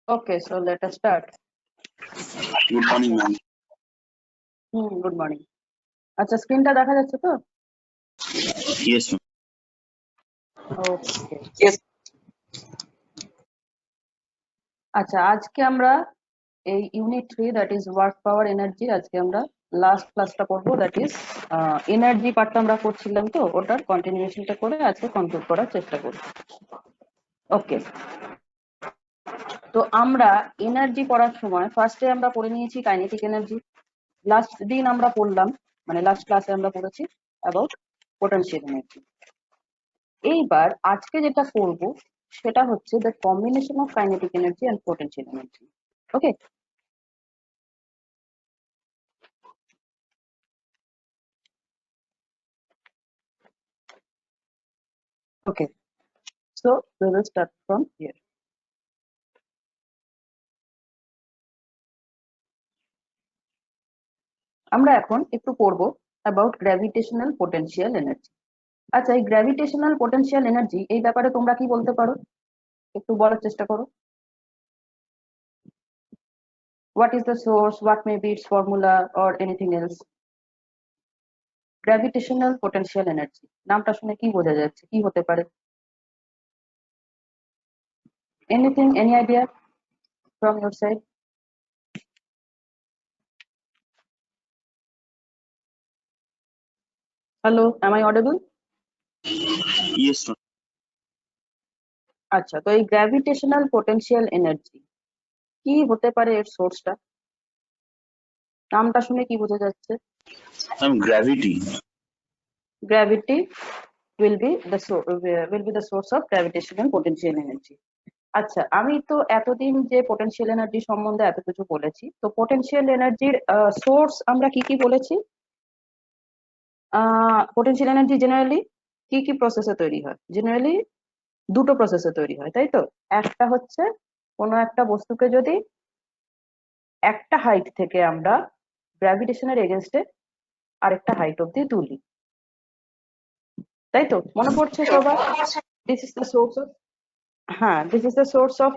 Okay, so let us start. Good morning, ma'am. Good morning. আচ্ছা স্ক্রিনটা দেখা যাচ্ছে তো? Yes, ma'am. ওকে। আচ্ছা আজকে আমরা এই unit 3 that is work power energy আজকে আমরা লাস্ট ক্লাসটা করব দ্যাট ইজ এনার্জি পার্টটা আমরা করছিলাম তো ওটার কন্টিনিউয়েশনটা করে আজকে কমপ্লিট করার চেষ্টা করব। ওকে, তো আমরা এনার্জি পড়ার সময় ফার্স্টে আমরা পড়ে নিয়েছি কাইনেটিক এনার্জি। লাস্ট দিন আমরা পড়লাম মানে লাস্ট ক্লাসে আমরা পড়েছি অ্যাবাউট পোটেনশিয়াল এনার্জি। এইবার আজকে যেটা করব সেটা হচ্ছে the combination of kinetic energy and potential energy. Okay, okay, so we will start from here. আমরা এখন একটু পড়বো অ্যাবাউট গ্র্যাভিটেশনাল পোটেনশিয়াল এনার্জি। আচ্ছা এই গ্র্যাভিটেশনাল পোটেনশিয়াল এনার্জি এই ব্যাপারে তোমরা কি বলতে পারো, একটু বলার চেষ্টা করো। What is the source, what may be its formula or anything else? Gravitational potential energy নামটা শুনে কি বোঝা যাচ্ছে, কি হতে পারে? Anything, any idea from your side? Hello, am I audible? Yes, ma'am. আচ্ছা, তো এই গ্র্যাভিটেশনাল পোটেনশিয়াল এনার্জি কি হতে পারে, এর সোর্সটা নামটা শুনে কি বোঝা যাচ্ছে? Gravity. Gravity will be the source of gravitational potential energy. আচ্ছা, আমি তো এতদিন যে পোটেনশিয়াল এনার্জি সম্বন্ধে এত কিছু বলেছি, তো পোটেনশিয়াল এনার্জির সোর্স আমরা কি কি বলেছি? পোটেনশিয়াল এনার্জি জেনারেলি কি কি প্রসেসে তৈরি হয়? জেনারেলি দুটো প্রসেসে তৈরি হয়, তাই তো? একটা হচ্ছে কোনো একটা বস্তুকে যদি একটা হাইট থেকে আমরা গ্র্যাভিটেশনের এগেনস্টে আরেকটা হাইট অব্দি তুলি, তাই তো? মনে পড়ছে সবার? This is the source of, হ্যাঁ, this is the source of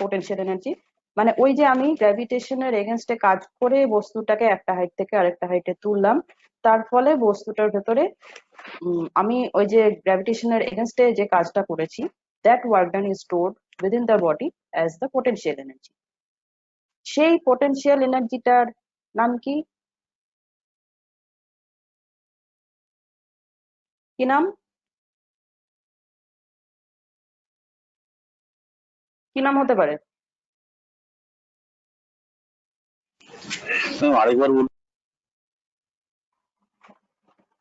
potential energy. মানে ওই যে আমি গ্র্যাভিটেশনের এগেনস্টে কাজ করে বস্তুটাকে একটা হাইট থেকে আরেকটা হাইটে তুললাম, তার ফলে বস্তুটার ভেতরে আমি ওই যে গ্র্যাভিটেশনের এগেনস্টে যে কাজটা করেছি, that work done is stored within the body as the potential energy. সেই পোটেনশিয়াল এনার্জিটার নাম কি? কি নাম? কি নাম হতে পারে? আরেকবার বলুন।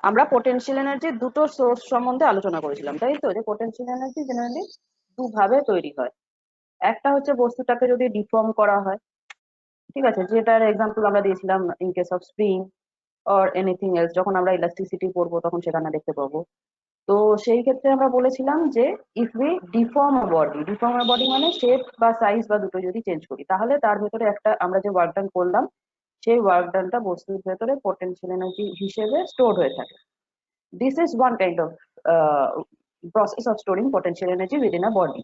আমরা পোটেনশিয়াল এনার্জির দুটো সোর্স সম্বন্ধে আলোচনা করেছিলাম, তাই তো? যে পোটেনশিয়াল এনার্জি জেনারেলি দুভাবে তৈরি হয়। একটা হচ্ছে বস্তুটাকে যদি ডিফর্ম করা হয়, ঠিক আছে, যেটার এক্সাম্পল আমরা দিয়েছিলাম in case of spring or anything else, যখন আমরা ইলাস্টিসিটি পড়বো তখন সেখানে দেখতে পাবো। তো সেই ক্ষেত্রে আমরা বলেছিলাম যে if we deform a body মানে শেপ বা সাইজ বা দুটো যদি চেঞ্জ করি, তাহলে তার ভেতরে একটা আমরা যে ওয়ার্ক ডান করলাম সেই ওয়ার্ক ডানটা বস্তুর ভেতরে পোটেনশিয়াল এনার্জি হিসেবে স্টোর হয়ে থাকে। This is one kind of process of storing potential energy within a body.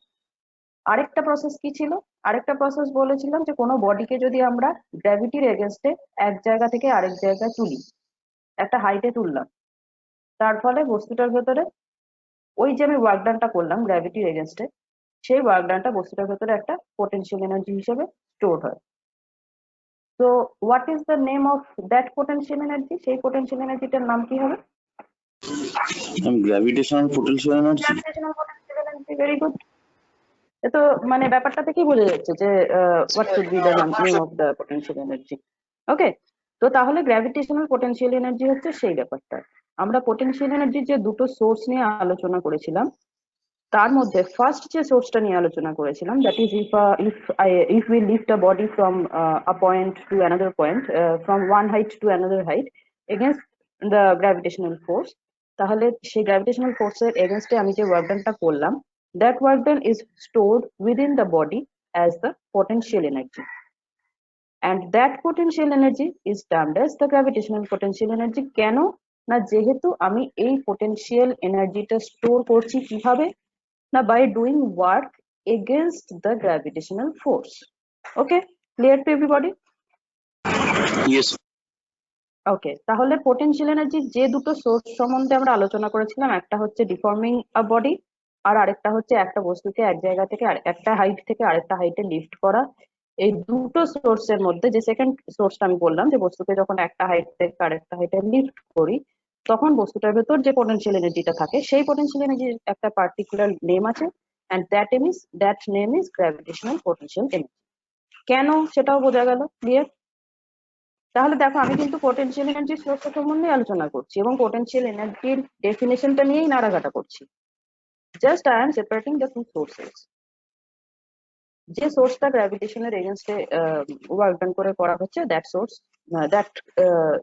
আরেকটা প্রসেস কি ছিল? আরেকটা প্রসেস বলেছিলাম যে কোনো বডিকে যদি আমরা গ্র্যাভিটির এগেনস্টে এক জায়গা থেকে আরেক জায়গায় তুলি, একটা হাইটে তুললাম, তার ফলে বস্তুটার ভেতরে ওই যে আমি ওয়ার্ক ডানটা করলাম গ্র্যাভিটির এগেনস্টে, সেই ওয়ার্ক ডানটা বস্তুটার ভেতরে একটা পোটেনশিয়াল এনার্জি হিসেবে স্টোর হয়। তো what is the name of that potential energy? সেই পোটেনশিয়াল এনার্জিটার নাম কি হবে? Gravitational potential energy. Gravitational potential energy, very good. তো মানে ব্যাপারটা থেকেই বোঝা যাচ্ছে যে what should be the name of the potential energy. Okay, তো তাহলে গ্র্যাভিটেশনাল পোটেনশিয়াল এনার্জি হচ্ছে সেই ব্যাপারটা। আমরা পোটেনশিয়াল এনার্জির যে দুটো সোর্স নিয়ে আলোচনা করেছিলাম, তার মধ্যে ফার্স্ট যে সোর্সটা নিয়ে আলোচনা করেছিলাম, that is if we lift a body from a point to another point, from one height to another height against the gravitational force, তাহলে সেই গ্র্যাভিটেশনাল ফোর্সের এগেনস্টে আমি যে ওয়ার্ক ডানটা করলাম, that work done is stored within the body as the potential energy, and that potential energy is termed as the gravitational potential energy. কেন না, যেহেতু আমি এই পোটেনশিয়াল এনার্জিটা স্টোর করছি কিভাবে না, by doing work against the gravitational force. Okay, clear to everybody? Yes. Okay, তাহলে পোটেনশিয়াল এনার্জির যে দুটো সোর্স সম্বন্ধে আমরা আলোচনা করেছিলাম, একটা হচ্ছে ডিফর্মিং আ বডি, আর আরেকটা হচ্ছে একটা বস্তুকে এক জায়গা থেকে একটা হাইট থেকে আরেকটা হাইটে লিফট করা। এই দুটো সোর্সের মধ্যে যে সেকেন্ড সোর্সটা আমি বললাম, যে বস্তুকে যখন একটা হাইট থেকে আরেকটা হাইটে লিফট করি, তখন বস্তুটার ভেতর যে পোটেনশিয়াল এনার্জিটা থাকে, সেই পোটেনশিয়াল এনার্জির একটা পার্টিকুলার নেম আছে, and that name is gravitational potential energy. কেন সেটাও বোঝা গেল? ক্লিয়ার? তাহলে দেখো, আমি কিন্তু পোটেনশিয়াল এনার্জি সোর্স সম্বন্ধে আলোচনা করছি এবং পোটেনশিয়াল এনার্জির ডেফিনেশনটা নিয়েই নাড়াঘাটা করছি। Just I am separating the two sources. যে সোর্সটা গ্র্যাভিটেশনের এগেনস্টে ওয়ার্ক ডান করে করা হচ্ছে, দ্যাট সোর্স, দ্যাট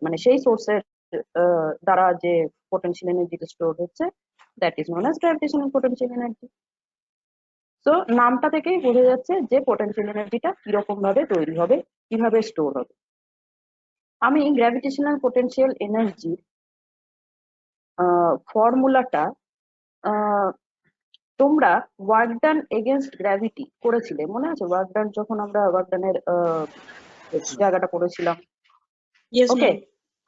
মানে সেই সোর্সের দ্বারা যে পোটেনশিয়াল এনার্জিটা স্টোর হচ্ছে, that is known as gravitational potential energy. তো নামটা থেকেই বোঝা যাচ্ছে যে পোটেনশিয়াল এনার্জিটা কিরকম ভাবে তৈরি হবে, কিভাবে স্টোর হবে। আমি গ্র্যাভিটেশনাল পোটেনশিয়াল এনার্জির ফর্মুলাটা তোমরা ওয়ার্ক ডান এগেনস্ট গ্র্যাভিটি করেছিলে, মনে আছে? ওয়ার্ক ডান, যখন আমরা ওয়ার্ক ডানের জায়গাটা করেছিলাম। Yes, ওকে, ma'am.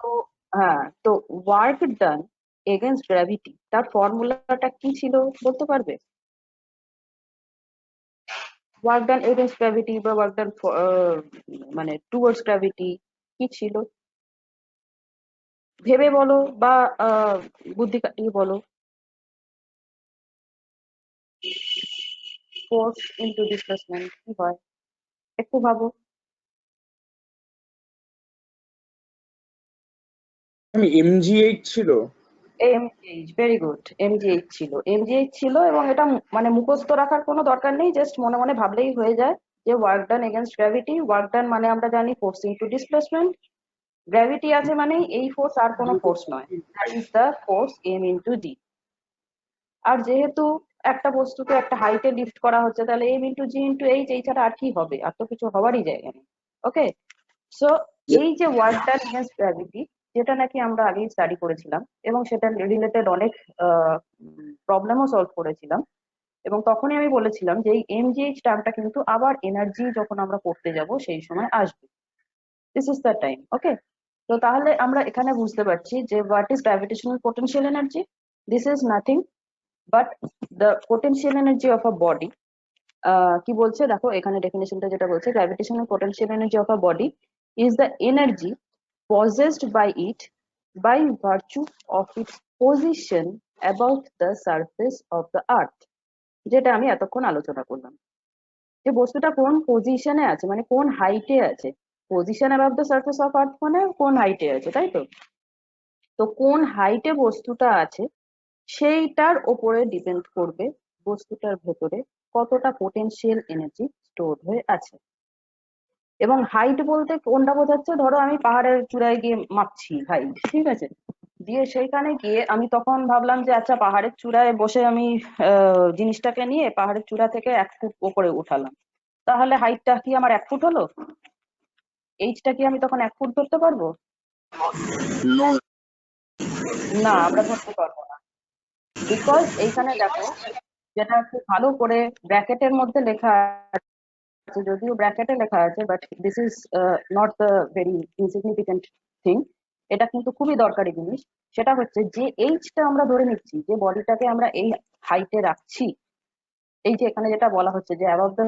তো হ্যাঁ, তো ওয়ার্ক ডান এগেনস্ট গ্র্যাভিটি তার ফর্মুলাটা কি ছিল বলতে পারবে? ওয়ার্ক ডান এগেনস্ট গ্র্যাভিটি বা ওয়ার্ক ডান মানে টুয়ার্ডস গ্র্যাভিটি কি ছিল? ভেবে বলো বা বুদ্ধি কাটিয়ে বলো। ফোর্স ইনটু ডিসপ্লেসমেন্ট কি হয় একটু ভাবো। আমি mgh ছিল। এমজিএইচ, ভেরি গুড, এমজিএইচ ছিল, এমজিএইচ ছিল। এবং এটা মানে মুখস্থ রাখার কোনো দরকার নেই, জাস্ট মনে মনে ভাবলেই হয়ে যায় যে work done against gravity. Work done মানে আমরা জানি ফোর্স ইনটু ডিসপ্লেসমেন্ট। গ্র্যাভিটি আছে মানে এই ফোর্স আর কোনো ফোর্স নয়, that is the force m into d. আর যেহেতু একটা বস্তুকে একটা হাইটে লিফট করা হচ্ছে, তাহলে m into g into h, এই ছাড়া আর কি হবে? আর তো কিছু হওয়ারই জায়গা নেই। ওকে, সো এই যে ওয়ার্ক ডান এগেনস্ট গ্র্যাভিটি, যেটা নাকি আমরা আগেই স্টাডি করেছিলাম এবং সেটা রিলেটেড অনেক প্রবলেমও সলভ করেছিলাম, এবং তখনই আমি বলেছিলাম যে এই এমজিএইচ টার্মটা কিন্তু আবার এনার্জি যখন আমরা পড়তে যাব সেই সময় আসবে। This is the time. Okay, তো তাহলে আমরা এখানে বুঝতে পারছি যে what is gravitational potential energy. This is nothing but the potential energy of a body. কি বলছে দেখো, এখানে ডেফিনেশনটা যেটা বলছে, gravitational potential energy of a body is the energy possessed by it by virtue of its position above the surface of the earth, যেটা আমি এতক্ষণ আলোচনা করলাম। যে বস্তুটা কোন পজিশনে আছে, মানে কোন হাইটে আছে। Position above the surface of earth মানে কোন হাইটে আছে, তাই তো? তো কোন হাইটে বস্তুটা আছে সেইটার ওপরে ডিপেন্ড করবে বস্তুটার ভেতরে কতটা পোটেনশিয়াল এনার্জি স্টোর হয়ে আছে। এবং হাইট বলতে কোনটা বোঝাচ্ছে, ধরো আমি পাহাড়ের চূড়ায় গিয়ে মাপছি হাইট, ঠিক আছে? দিয়ে সেইখানে গিয়ে আমি তখন ভাবলাম যে আচ্ছা, পাহাড়ের চূড়ায় বসে আমি জিনিসটাকে নিয়ে পাহাড়ের চূড়া থেকে 1 ফুট উপরে উঠালাম, তাহলে হাইটটা কি আমার 1 ফুট হলো? এইচটা কি আমি তখন 1 ফুট ধরতে পারবো? No. না, আমরা ধরতে পারবো না। বিকজ এইখানে দেখো, যেটা খুব ভালো করে ব্র্যাকেটের মধ্যে লেখা আছে, যদিও ব্র্যাকেটে লেখা আছে, but this is not the very insignificant thing. এটা কিন্তু খুবই দরকারি জিনিস। সেটা হচ্ছে যে এইচটা আমরা ধরে নিচ্ছি, যে বডিটাকে আমরা এই হাইটে রাখছি, এই যে এখানে যেটা বলা হচ্ছে যে above the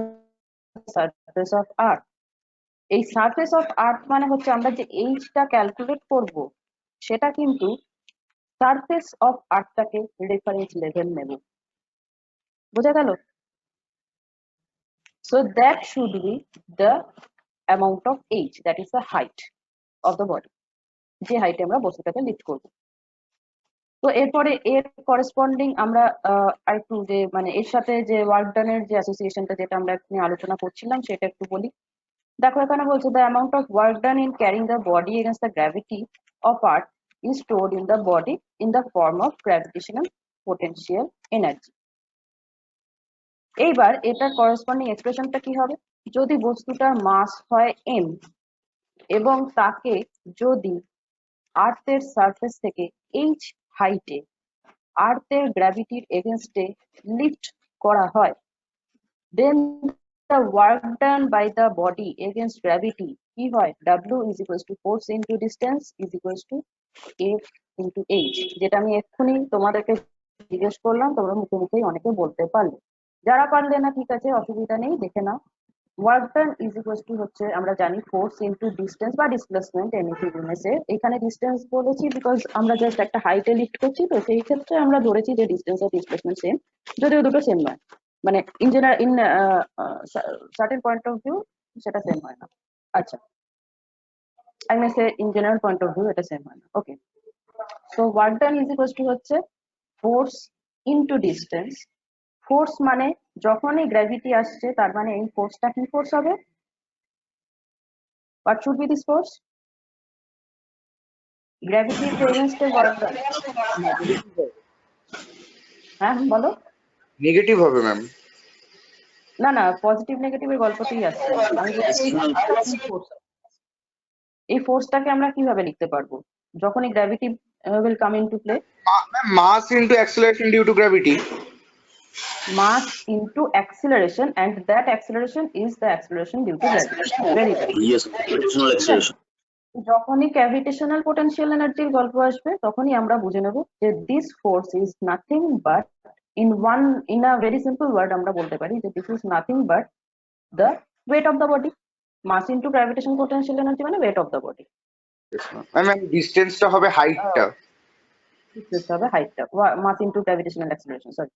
surface of earth, এই সারফেস অফ আর্থ মানে হচ্ছে আমরা যে এইচটা ক্যালকুলেট করব, সেটা কিন্তু সারফেস অফ আর্থটাকে রেফারেন্স লেভেল নেব। বোঝা গেল? So that should be the amount of h, that is the height of the body, যে হাইটে আমরা বস্তুটাকে লিফট করব। তো এরপরে এর করেসপন্ডিং আমরা আরেকটু যে মানে এর সাথে যে ওয়ার্ক ডানের যে অ্যাসোসিয়েশনটা যেটা আমরা এখানে আলোচনা করছিলাম সেটা একটু বলি। দেখো এখানে বলছে the amount of work done in carrying the body against the gravity of earth is stored in the body in the form of gravitational potential energy. এইবার এটার করেসপন্ডিং এক্সপ্রেশনটা কি হবে? যদি বস্তুটার মাস হয় m এবং তাকে যদি আর্থের সারফেস থেকে h হাইটে আর্থের গ্র্যাভিটির এগেনস্টে লিফট করা হয়, then the work done by the body against gravity কি হয় w is equals to force into distance is equals to f into h, যেটা আমি এক্ষুনি তোমাদেরকে জিজ্ঞেস করলাম, তোমরা মুখে মুখেই অনেকে বলতে পারলে, যারা পারলে না ঠিক আছে অসুবিধা নেই, দেখে নাও। Work done is equals to হচ্ছে আমরা জানি ফোর্স ইনটু ডিসটেন্স বা ডিসপ্লেসমেন্ট এনিথিং ইউনিটে। এখানে ডিসটেন্স বলেছি বিকজ আমরা জাস্ট একটা হাইটে লিফট করছি, তো সেই ক্ষেত্রে আমরা ধরেছি যে ডিসটেন্স আর ডিসপ্লেসমেন্ট সেম, যদিও দুটো সেম নয়, মানে in general in certain point of view সেটা সেম হয় না। আচ্ছা, I may say in general point of view এটা সেম হয় না। Okay, so work done is equals to হচ্ছে ফোর্স ইনটু ডিসটেন্স। ফোর্স মানে যখনই গ্র্যাভিটি আসছে তার মানে এই ফোর্সটা কি ফোর্স হবে? What should be this force? Gravity is against a work done. হ্যাঁ বলো। নেগেটিভ হবে ম্যাম। না না, পজিটিভ নেগেটিভের গল্পতেই আসছে। আমি বলছি এই ফোর্সটাকে আমরা কিভাবে লিখতে পারবো যখনই gravity will come into play? Mass into acceleration due to gravity. Mass into acceleration, and that acceleration is the acceleration due to gravity. Very good. Yes, gravitational acceleration. যখনই গ্র্যাভিটেশনাল পোটেনশিয়াল এনার্জির গল্প আসবে তখনই আমরা বুঝে নেব যে this force is nothing but in a very simple word আমরা বলতে পারি যে this is nothing but the weight of the body. Mass into gravitational potential energy মানে weight of the body. Ma'am ডিসটেন্সটা হবে হাইটটা। Distance হবে হাইটটা, mass into gravitational acceleration, sorry.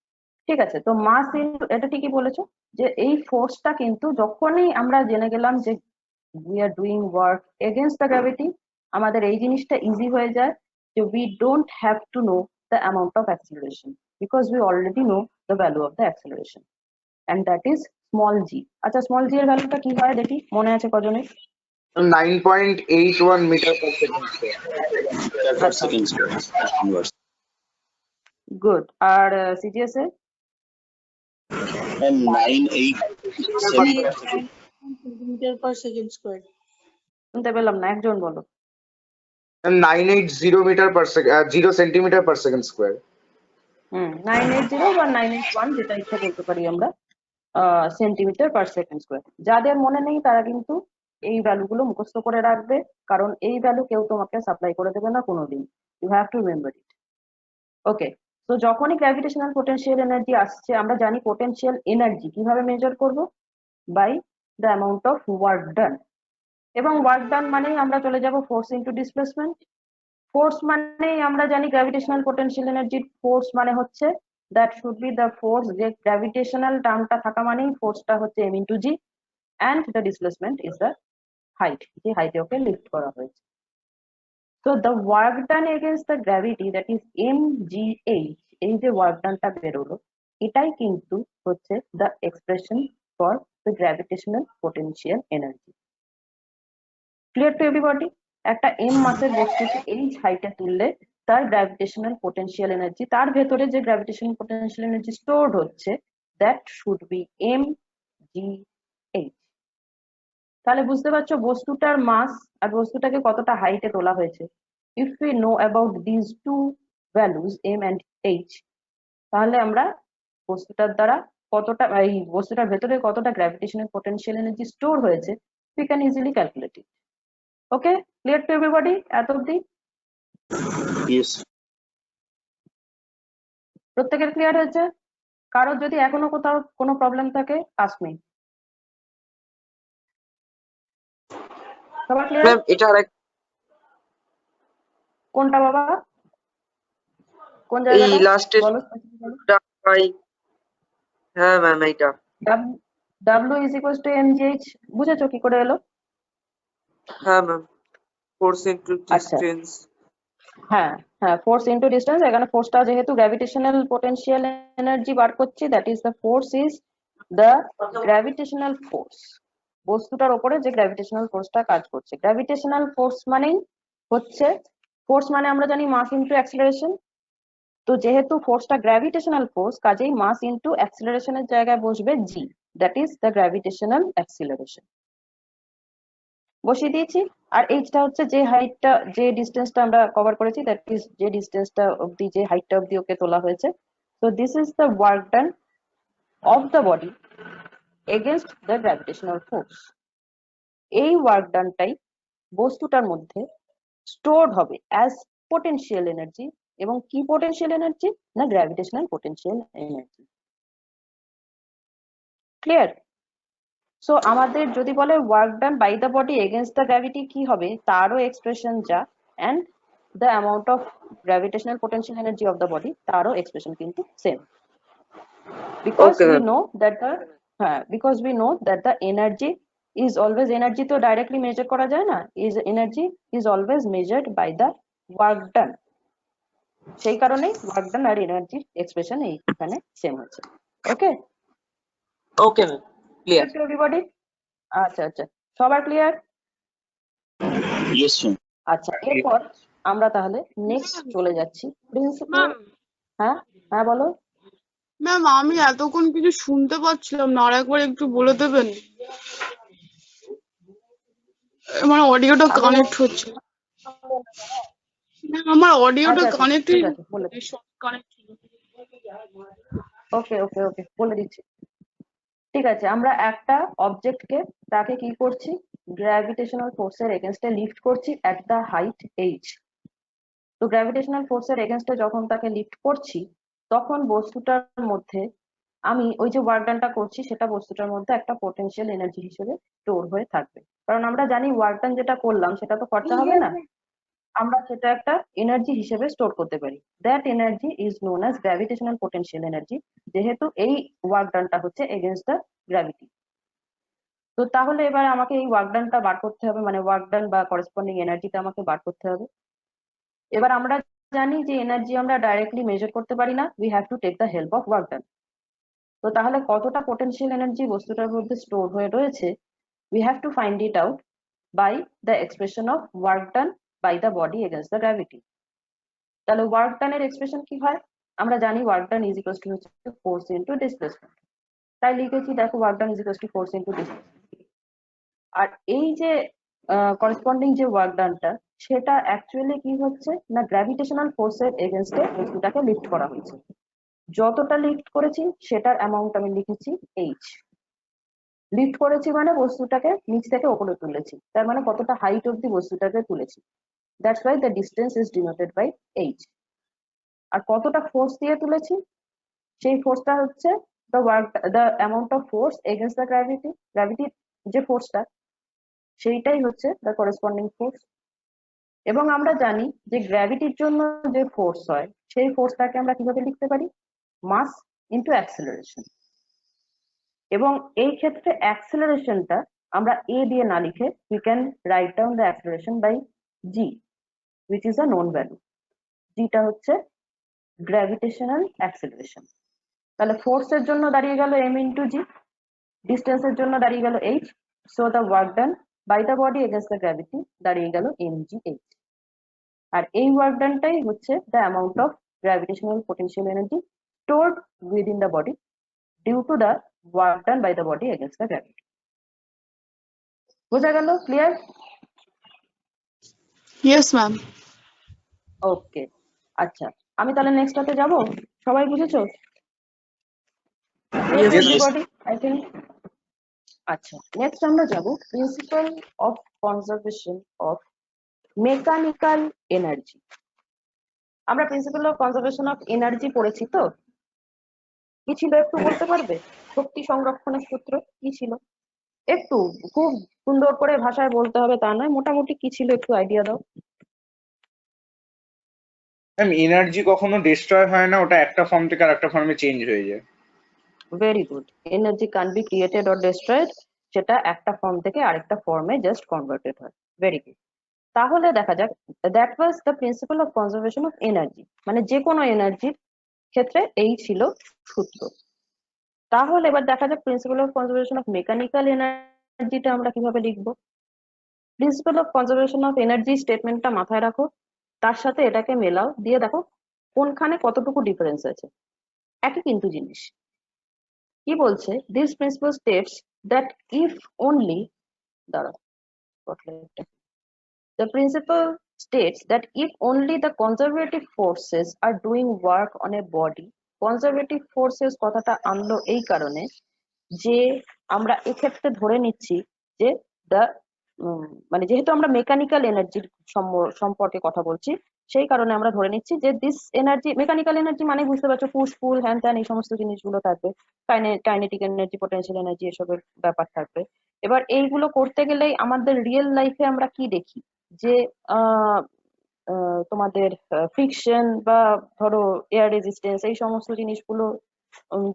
ঠিক আছে, তো মাস ইনটু, এটা ঠিকই বলেছো যে এই ফোর্সটা কিন্তু যখনই আমরা জেনে গেলাম যে we are doing work against the gravity, আমাদের এই জিনিসটা ইজি হয়ে যায় যে we don't have to know the amount of acceleration because we already know the value of the acceleration and that is small g. আচ্ছা, small g এর ভ্যালুটা কি হয় দেখি, মনে আছে কজনের? 9.81 metre per second. Per second square. Inverse. Good. আর সিজিএস এ? And 987 centimeter per second square. শুনতে পেলাম না, একজন বলো। 980 metre per second, 0 centimetre per second square. 980 বা 981 যেটা ইচ্ছা বলতে পারি আমরা, সেন্টিমিটার পার সেকেন্ড স্কোয়ার। যাদের মনে নেই তারা কিন্তু এই ভ্যালুগুলো মুখস্থ করে রাখবে, কারণ এই ভ্যালু কেউ তোমাকে সাপ্লাই করে দেবে না কোনোদিন। You have to remember it. Okay, তো যখনই গ্র্যাভিটেশনাল পোটেনশিয়াল এনার্জি আসছে আমরা জানি পোটেনশিয়াল এনার্জি কিভাবে মেজার করব? By the amount of work done. এবং ওয়ার্ক ডান মানেই আমরা চলে যাব ফোর্স ইনটু ডিসপ্লেসমেন্ট। ফোর্স মানেই আমরা জানি গ্র্যাভিটেশনাল পোটেনশিয়াল এনার্জির ফোর্স মানে হচ্ছে that should be the force, যে গ্র্যাভিটেশনাল টার্মটা থাকা মানেই ফোর্সটা হচ্ছে m into G, and the displacement is the height, যে হাইটে ওকে লিফট করা হয়েছে। So the work done against the gravity, that is mgh, এই যে ওয়ার্ক ডানটা বেরোলো এটাই কিন্তু হচ্ছে the expression for the gravitational potential energy. Clear to everybody? একটা m মাসের বস্তুকে h হাইটে তুললে তার গ্র্যাভিটেশনাল পোটেনশিয়াল এনার্জি, তার ভেতরে যে গ্র্যাভিটেশনাল পোটেনশিয়াল এনার্জি স্টোরড হচ্ছে, that should be mgh. তাহলে বুঝতে পারছো বস্তুটার মাস আর বস্তুটাকে কতটা হাইটে তোলা হয়েছে। If we know about this two values m and h, তাহলে আমরা বস্তুটার দ্বারা কতটা, এই বস্তুটার ভেতরে কতটা গ্র্যাভিটেশনাল পোটেনশিয়াল এনার্জি স্টোর হয়েছে we can easily calculate it. Okay, clear to everybody এত অবধি? Yes. প্রত্যেকের ক্লিয়ার হয়েছে? কারোর যদি এখনো কোথাও কোনো প্রবলেম থাকে ask me. সবার ক্লিয়ার? ম্যাম এটা আরেক কোনটা বাবা, কোন এই জায়গাটা লাস্টের বলো? ভাই, হ্যাঁ ম্যাম এইটা W is equals to mgh, বুঝেছো কি করে এলো? হ্যাঁ ম্যাম, ফোর্স ইনটু আচ্ছা। ডিসটেন্স। হ্যাঁ হ্যাঁ, ফোর্স ইনটু ডিসটেন্স। এখানে ফোর্সটা যেহেতু গ্র্যাভিটেশনাল পোটেনশিয়াল এনার্জি বার করছি, that is the force is the gravitational force, বস্তুটার উপরে যে গ্র্যাভিটেশনাল ফোর্সটা কাজ করছে। গ্র্যাভিটেশনাল ফোর্স মানেই হচ্ছে, ফোর্স মানে আমরা জানি মাস ইনটু অ্যাক্সিলারেশন, তো যেহেতু ফোর্সটা গ্র্যাভিটেশনাল ফোর্স কাজেই মাস ইনটু অ্যাক্সিলারেশনের জায়গায় বসবে g, that is the gravitational acceleration বসিয়ে দিয়েছি। আর এইচটা হচ্ছে যে হাইটটা, যে ডিস্টেন্সটা আমরা কভার করেছি, দ্যাট ইজ যে ডিস্টেন্সটা অবধি, যে হাইটটা অবধি ওকে তোলা হয়েছে। So this is the work done of the body against the gravitational force. এই ওয়ার্ক ডানটাই বস্তুটার মধ্যে স্টোরড হবে অ্যাজ পোটেনশিয়াল এনার্জি। এবং কি পোটেনশিয়াল এনার্জি? না gravitational potential energy. Clear? So আমাদের যদি বলে work done by the body against the gravity, কি হবে তারও এক্সপ্রেশন যা, and the amount of gravitational potential energy of the body তারও এক্সপ্রেশন কিন্তু same. Because Okay, we ma'am. No that the because we know that the energy is always, energy তো directly measure করা যায় না, is energy is always measured by the work done. সেই কারণেই work done আর energy expression এইখানে same হচ্ছে। Okay, Okay, ma'am. Clear. Everybody? আচ্ছা আচ্ছা, সবার ক্লিয়ার? Yes, ma'am. আচ্ছা, এরপর আমরা তাহলে নেক্সট চলে যাচ্ছি প্রিন্সিপাল। ম্যাম হ্যাঁ হ্যাঁ বলো। ম্যাম আমি এতক্ষণ কিছু শুনতে পাচ্ছিলাম না, আর একবার একটু বলে দেবেন? আমার অডিওটা কানেক্ট হচ্ছে না। ম্যাম আমার অডিওটা আচ্ছা আচ্ছা, কানেক্ট ঠিক আছে, বলে কানেক্ট ছিল। ওকে ওকে ওকে, বলে দিচ্ছি। ঠিক আছে, আমরা একটা অবজেক্টকে তাকে কি করছি, গ্র্যাভিটেশনাল ফোর্সের এগেনস্টে লিফট করছি এট দ্য হাইট এইচ। তো গ্র্যাভিটেশনাল ফোর্সের এগেনস্টে যখন তাকে লিফট করছি, তখন বস্তুটার মধ্যে আমি ওই যে ওয়ার্ক ডানটা করছি সেটা বস্তুটার মধ্যে একটা পোটেনশিয়াল এনার্জি হিসেবে স্টোর হয়ে থাকবে। কারণ আমরা জানি ওয়ার্ক ডান যেটা করলাম সেটা তো খরচা হবে না, আমরা সেটা একটা এনার্জি হিসেবে স্টোর করতে পারি। That energy is known as gravitational potential energy, যেহেতু এই ওয়ার্ক ডানটা হচ্ছে এগেনস্ট দ্য গ্র্যাভিটি। তো তাহলে এবার আমাকে এই ওয়ার্ক ডানটা বার করতে হবে, মানে ওয়ার্ক ডান বা করেসপন্ডিং এনার্জিটা আমাকে বার করতে হবে। এবার আমরা জানি যে এনার্জি আমরা ডাইরেক্টলি মেজার করতে পারি না, we have to take the help of work done. তো তাহলে কতটা পোটেনশিয়াল এনার্জি বস্তুটার মধ্যে স্টোর হয়ে রয়েছে, we have to find it out by the expression of work done by the body against the gravity. তাহলে ওয়ার্ক ডানের expression কি হয়? আমরা জানি work done is equal to হচ্ছে ফোর্স ইনটু ডিসপ্লেসমেন্ট। তাই লিখেছি, দেখো work done is equal to force into displacement. আর এই যে করেসপন্ডিং যে ওয়ার্ক ডানটা, সেটা অ্যাকচুয়ালি কি হচ্ছে না গ্র্যাভিটেশনাল ফোর্সের এগেনস্টে বস্তুটাকে লিফট করা হয়েছে। যতটা লিফট করেছি সেটার অ্যামাউন্ট আমি লিখেছি এইচ। লিফট করেছি মানে বস্তুটাকে নিচ থেকে ওপরে তুলেছি, তার মানে কতটা হাইট অব্দি বস্তুটাকে তুলেছি। That's why the distance is denoted by h. আর কতটা ফোর্স দিয়ে তুলেছি, সেই ফোর্সটা হচ্ছে the amount of force against the gravity. গ্র্যাভিটির যে ফোর্সটা সেইটাই হচ্ছে দ্য করেসপন্ডিং ফোর্স। এবং আমরা জানি যে গ্র্যাভিটির জন্য যে ফোর্স হয় সেই ফোর্সটাকে আমরা কিভাবে লিখতে পারি, মাস ইনটু অ্যাক্সেলারেশন। এবং এই ক্ষেত্রে অ্যাক্সেলারেশনটা আমরা এ দিয়ে না লিখে we can write down the acceleration by g, which is a known value. জিটা হচ্ছে গ্র্যাভিটেশনাল অ্যাক্সেলারেশন। তাহলে ফোর্সের জন্য দাঁড়িয়ে গেল m ইন্টু জি, ডিস্টেন্সের জন্য দাঁড়িয়ে গেল h, so the work done by the body against the gravity দাঁড়িয়ে গেল mgh। আর এই ওয়ার্ক ডানটাই হচ্ছে the amount of gravitational potential energy stored within the body due to the work done by the body against the gravity. বোঝা গেল? Clear? Yes ma'am. ওকে, আচ্ছা আমি তাহলে নেক্সটটাতে যাব। সবাই বুঝেছো? Yes, everybody I think. আচ্ছা, নেক্সট আমরা যাব principle of conservation of mechanical energy. আমরা principle of conservation of energy পড়েছি তো, কি ছিল একটু বলতে পারবে? শক্তি সংরক্ষণের সূত্র কি ছিল? একটু, খুব সুন্দর করে ভাষায় বলতে হবে তা নয়, মোটামুটি কি ছিল একটু আইডিয়া দাও। ম্যাম এনার্জি কখনো ডিস্ট্রয় হয় না, ওটা একটা ফর্ম থেকে আরেকটা ফর্মে চেঞ্জ হয়ে যায়। Very good, energy can be created or destroyed, সেটা একটা ফর্ম থেকে আরেকটা ফর্মে জাস্ট কনভার্টেড হয়। Very good. তাহলে দেখা যাক, that was the principal of conservation of energy, মানে যে কোনো এনার্জির ক্ষেত্রে এই ছিল সূত্র। তাহলে এবার দেখা যাক principle of conservation of mechanical এনার্জিটা আমরা কিভাবে লিখবো। Principle of conservation of energy স্টেটমেন্টটা মাথায় রাখো, তার সাথে এটাকে মেলাও, দিয়ে দেখো কোনখানে কতটুকু ডিফারেন্স আছে। একই কিন্তু জিনিস। কি বলছে, this principal states that if only, দাঁড়াও the principle states that if only the conservative forces are doing work on a body, conservative forces কথাটা আনলো এই কারণে যে আমরা এক্ষেত্রে ধরে নিচ্ছি যে দ্য মানে যেহেতু আমরা মেকানিক্যাল এনার্জির সম্পর্কে কথা বলছি, সেই কারণে আমরা ধরে নিচ্ছি যে দিস এনার্জি, মেকানিক্যাল এনার্জি মানে বুঝতে পারছো পুশ পুল হ্যান ত্যান এই সমস্ত জিনিসগুলো থাকবে, কাইনেটিক এনার্জি, পটেনশিয়াল এনার্জি এসবের ব্যাপার থাকবে। এবার এইগুলো করতে গেলেই আমাদের রিয়েল লাইফে আমরা কি দেখি যে তোমাদের ফ্রিকশন বা ধরো এয়ার রেজিস্ট্যান্স এই সমস্ত জিনিসগুলো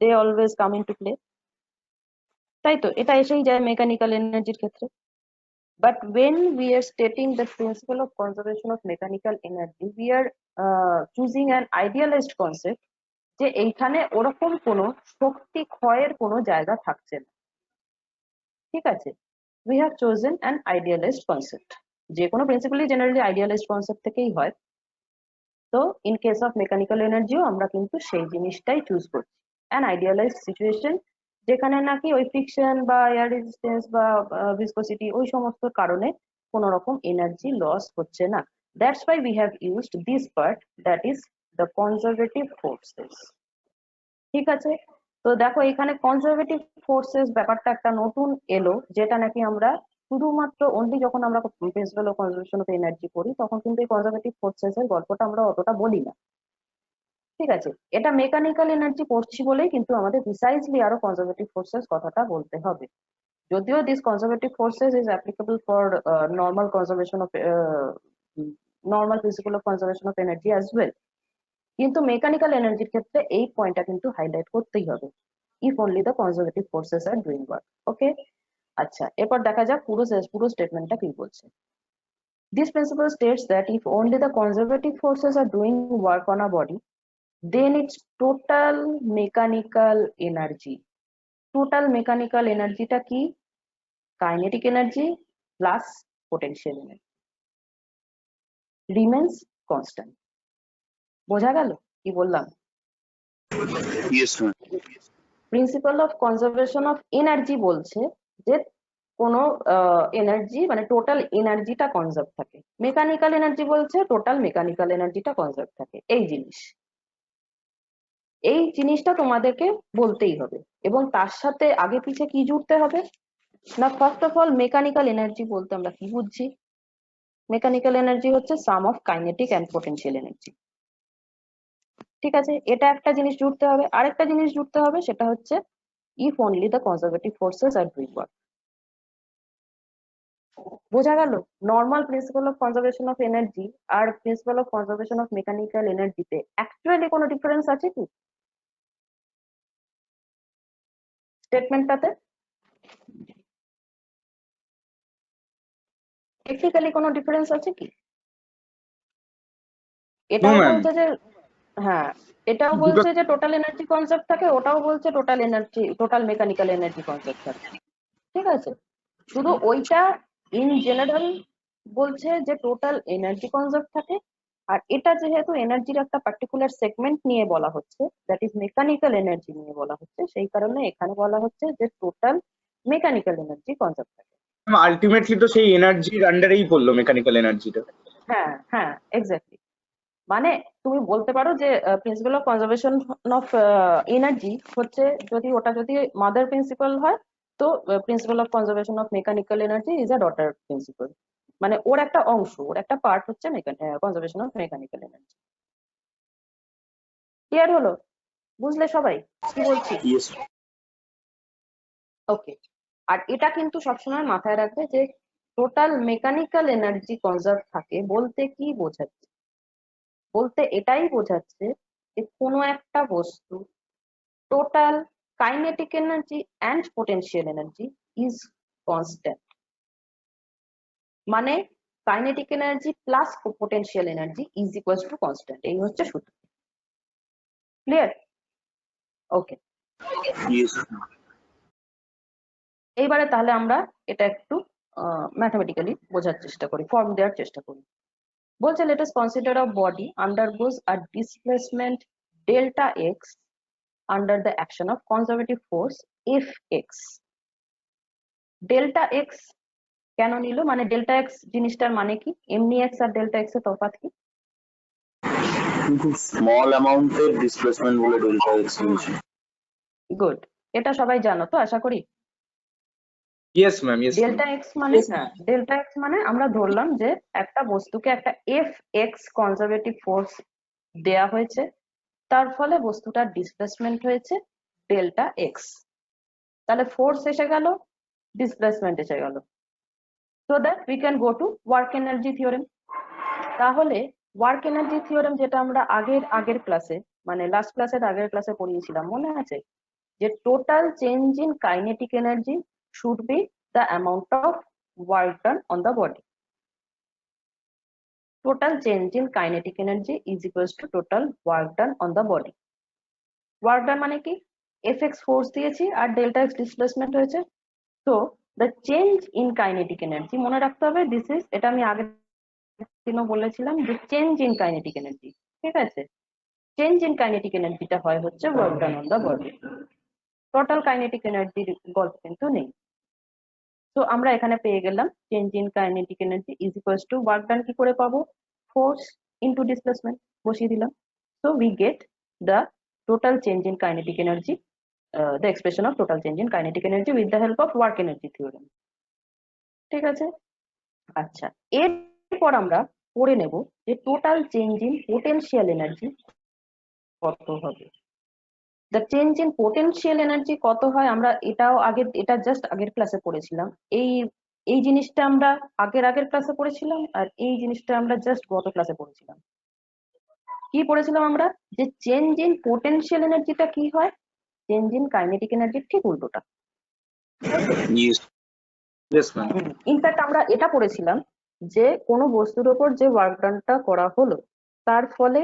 they always come into play, তাই তো? এটা এসেই যায় মেকানিক্যাল এনার্জির ক্ষেত্রে। But when we are stating the principle of conservation of mechanical energy, we are choosing an idealized concept যে এইখানে ওরকম কোনো শক্তি ক্ষয়ের কোনো জায়গা থাকছে না, ঠিক আছে? We have chosen an idealized concept. যে কোনো প্রিন্সিপালি জেনারেলি আইডিয়ালাইজড কনসেপ্ট থেকেই হয়। তো ইন কেস অফ মেকানিক্যাল এনার্জিও আমরা কিন্তু সেই জিনিসটাই চুজ করছি, অ্যান আইডিয়ালাইজড সিচুয়েশন, যেখানে নাকি ওই ফ্রিকশন বা এয়ার রেজিস্ট্যান্স বা ভিসকোসিটি ওই সমস্ত কারণে কোনো রকম এনার্জি লস হচ্ছে না। That's why we have used this part, that is the conservative forces. ঠিক আছে, তো দেখো এখানে কনজারভেটিভ ফোর্সেস ব্যাপারটা একটা নতুন এলো, যেটা নাকি আমরা শুধুমাত্র অনলি যখন আমরা principle of conservation of energy পড়ি তখন কিন্তু এই কনজারভেটিভ ফোর্সেস এর গল্পটা আমরা অতটা বলি না, ঠিক আছে? এটা মেকানিক্যাল এনার্জি পড়ছি বলেই কিন্তু আমাদের প্রিসাইজলি আরো কনজারভেটিভ ফোর্সেস কথাটা বলতে হবে। যদিও this conservative forces is applicable for normal conservation of normal principle of conservation of energy as well, কিন্তু মেকানিক্যাল এনার্জির ক্ষেত্রে এই পয়েন্টটা কিন্তু হাইলাইট করতেই হবে, if only the conservative forces are doing work. Okay, আচ্ছা এরপর দেখা যাক পুরো স্টেটমেন্টটা কি বলছে। This principle states that if only the conservative forces are doing work on a body, then its total mechanical energy, total mechanical energy টা কি? Kinetic energy plus potential energy remains constant. বোঝা গেল কি বললাম? Yes, ma'am. Principal of conservation of energy বলছে যে কোনো energy মানে টোটাল এনার্জিটা কনজার্ভ থাকে, মেকানিক্যাল এনার্জি বলছে টোটাল মেকানিক্যাল এনার্জিটা কনজার্ভ থাকে। এই জিনিসটা তোমাদেরকে বলতেই হবে, এবং তার সাথে আগে পিছে কি জুড়তে হবে না, first of all mechanical energy বলতে আমরা কি বুঝছি? মেকানিক্যাল এনার্জি হচ্ছে sum of kinetic and potential energy, ঠিক আছে? এটা একটা জিনিস জুড়তে হবে। আরেকটা জিনিস জুড়তে হবে, সেটা হচ্ছে if only the conservative forces are doing work. বোঝা গেল? Normal principle of conservation of energy আর principle of conservation of mechanical এনার্জিতে অ্যাকচুয়ালি কোনো ডিফারেন্স আছে কি স্টেটমেন্টটাতে? টেকনিক্যালি কোনো ডিফারেন্স আছে কি? এটাও ma'am. বলছে যে হ্যাঁ, এটাও বলছে যে টোটাল এনার্জি কনসেপ্ট থাকে, ওটাও বলছে টোটাল মেকানিক্যাল এনার্জি কনসেপ্ট থাকে, ঠিক আছে? শুধু ওইটা ইন জেনারেল বলছে যে টোটাল এনার্জি কনজার্ভ থাকে, আর এটা যেহেতু এনার্জির একটা পার্টিকুলার সেগমেন্ট নিয়ে বলা হচ্ছে, দ্যাট ইজ মেকানিক্যাল এনার্জি নিয়ে বলা হচ্ছে, সেই কারণে এখানে বলা হচ্ছে যে টোটাল মেকানিক্যাল এনার্জি কনজার্ভ থাকে। আলটিমেটলি তো সেই এনার্জির আন্ডারেই পড়লো মেকানিক্যাল এনার্জিটা। হ্যাঁ হ্যাঁ, এক্স্যাক্টলি। মানে তুমি বলতে পারো যে principal of conservation of energy হচ্ছে, যদি মাদার প্রিন্সিপাল হয়, তো principal of conservation of mechanical energy is a daughter principal, মানে ওর একটা অংশ, ওর একটা পার্ট হচ্ছে conservation of mechanical energy. Clear হলো? বুঝলে সবাই কি বলছি? Yes. ওকে, আর এটা কিন্তু সবসময় মাথায় রাখবে যে টোটাল মেকানিক্যাল এনার্জি কনজার্ভ থাকে বলতে কি বোঝাচ্ছে? বলতে এটাই বোঝাচ্ছে যে কোনো একটা বস্তু total kinetic energy and potential energy is constant, মানে kinetic energy plus potential energy is equals to constant, এই হচ্ছে সূত্র। ক্লিয়ার? ওকে, Yes. এইবারে তাহলে আমরা এটা একটু ম্যাথমেটিক্যালি বোঝার চেষ্টা করি, ফর্ম দেওয়ার চেষ্টা করি। বলছে let us consider a body undergoes a displacement delta x under the action of conservative force Fx. Delta x কেন নিল, মানে ডেল্টা এক্স জিনিসটার মানে কি? এমনি এক্স আর ডেল্টা এক্স এর তফাৎ কি? স্মল অ্যামাউন্টের ডিসপ্লেসমেন্ট বলে ডেল্টা এক্স নিয়েছি। গুড, এটা সবাই জানো তো আশা করি। Yes ma'am, yes ma'am. Delta x মানে Yes, ma'am. ডেল্টা এক্স মানে আমরা ধরলাম যে একটা বস্তুকে একটা এফ এক্স কনজারভেটিভ ফোর্স দেয়া হয়েছে, তার ফলে বস্তুটার ডিসপ্লেসমেন্ট হয়েছে ডেল্টা এক্স। তাহলে ফোর্স এসে গেল, ডিসপ্লেসমেন্ট এসে গেল, so that we can go to work energy theorem. তাহলে ওয়ার্ক এনার্জি থিওরেম যেটা আমরা আগের ক্লাসে মানে লাস্ট ক্লাসের আগের ক্লাসে পড়িয়েছিলাম মনে আছে, যে total change in kinetic energy should be the amount of work done on the body. Total change in kinetic energy is equals two total work done on the body. Work done মানে কি, F x force দিয়েছি আর delta x displacement হয়েছে। তো the change in kinetic energy মনে রাখতে হবে, this is, এটা আমি আগের দিনও বলেছিলাম যে চেঞ্জ ইন কাইনেটিক এনার্জি, ঠিক আছে। চেঞ্জ ইন কাইনেটিক এনার্জিটা হয় হচ্ছে work done on the body. Total kinetic এনার্জির গল্প কিন্তু নেই। তো আমরা এখানে পেয়ে গেলাম change in kinetic energy is equals to work done কি করে পাবো, ফোর্স ইনটু ডিসপ্লেসমেন্ট বসিয়ে দিলাম। So we get the total change in kinetic energy, the expression of total change in kinetic energy with the help of work energy theorem। ঠিক আছে, আচ্ছা এরপর আমরা পড়ে নেব যে total change in potential energy কত হবে। The change in potential energy কত হয় আমরা এটাও এটা জাস্ট আগের ক্লাসে পড়েছিলাম। এই জিনিসটা আমরা আগের ক্লাসে পড়েছিলাম, আর এই জিনিসটা আমরা জাস্ট গত ক্লাসে পড়েছিলাম। কি পড়েছিলাম আমরা, যে চেঞ্জ ইন পোটেনশিয়াল এনার্জিটা কি হয়, চেঞ্জ ইন কাইনেটিক এনার্জির ঠিক উল্টোটা। Yes. Yes ma'am. ইনফ্যাক্ট আমরা এটা পড়েছিলাম যে কোনো বস্তুর ওপর যে ওয়ার্ক ডানটা করা হলো তার ফলে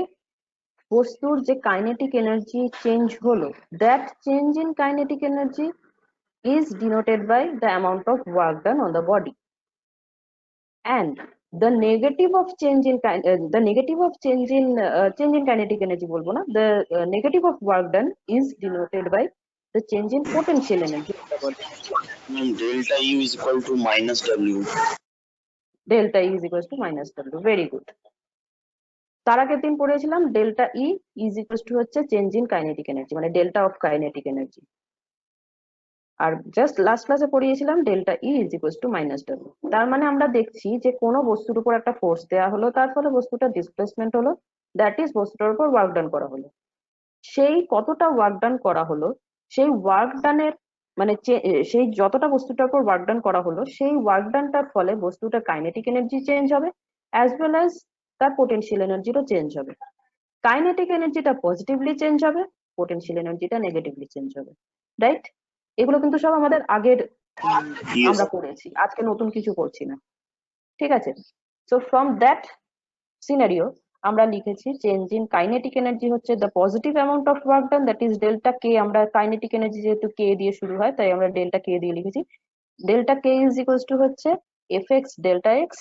বস্তুর যে কাইনেটিক এনার্জি চেঞ্জ হলো, that change in kinetic energy is denoted by the amount of work done on the body, and the negative of change in change in kinetic energy বলবো না, the negative of work done is denoted by the change in potential energy of the body. Delta U is equal to minus W. Delta E is equals to minus W. Very good. তার আগের দিন পড়েছিলাম delta E is equals to হচ্ছে change in kinetic energy মানে delta of kinetic energy, আর just last ক্লাসে পড়িয়েছিলাম delta E is equals to minus W. তার মানে আমরা দেখছি যে কোনো বস্তুর উপর একটা ফোর্স দেওয়া হলো, তার ফলে বস্তুটা ডিসপ্লেসমেন্ট হলো, দ্যাট ইজ বস্তুটার উপর ওয়ার্ক ডান করা হলো। সেই কতটা ওয়ার্ক ডান করা হলো, সেই ওয়ার্ক ডানের মানে সেই যতটা বস্তুটার উপর ওয়ার্ক ডান করা হলো সেই ওয়ার্ক ডানটার ফলে বস্তুটার কাইনেটিক এনার্জি চেঞ্জ হবে, অ্যাজ ওয়েল অ্যাজ তার পোটেনশিয়াল এনার্জিরও চেঞ্জ হবে। কাইনেটিক এনার্জিটা পজিটিভলি চেঞ্জ হবে, পোটেনশিয়াল এনার্জিটা নেগেটিভলি চেঞ্জ হবে, রাইট? এগুলো কিন্তু সব আমাদের আগের Yes. আমরা পড়েছি, আজকে নতুন কিছু করছি না, ঠিক আছে। সো ফ্রম দ্যাট সিনারিও আমরা লিখেছি চেঞ্জ ইন কাইনেটিক এনার্জি হচ্ছে the positive amount of work done, that is delta K. আমরা কাইনেটিক এনার্জি যেহেতু কে দিয়ে শুরু হয় তাই আমরা ডেল্টা কে দিয়ে লিখেছি। Delta K is equals to হচ্ছে এফ এক্স ডেল্টা এক্স,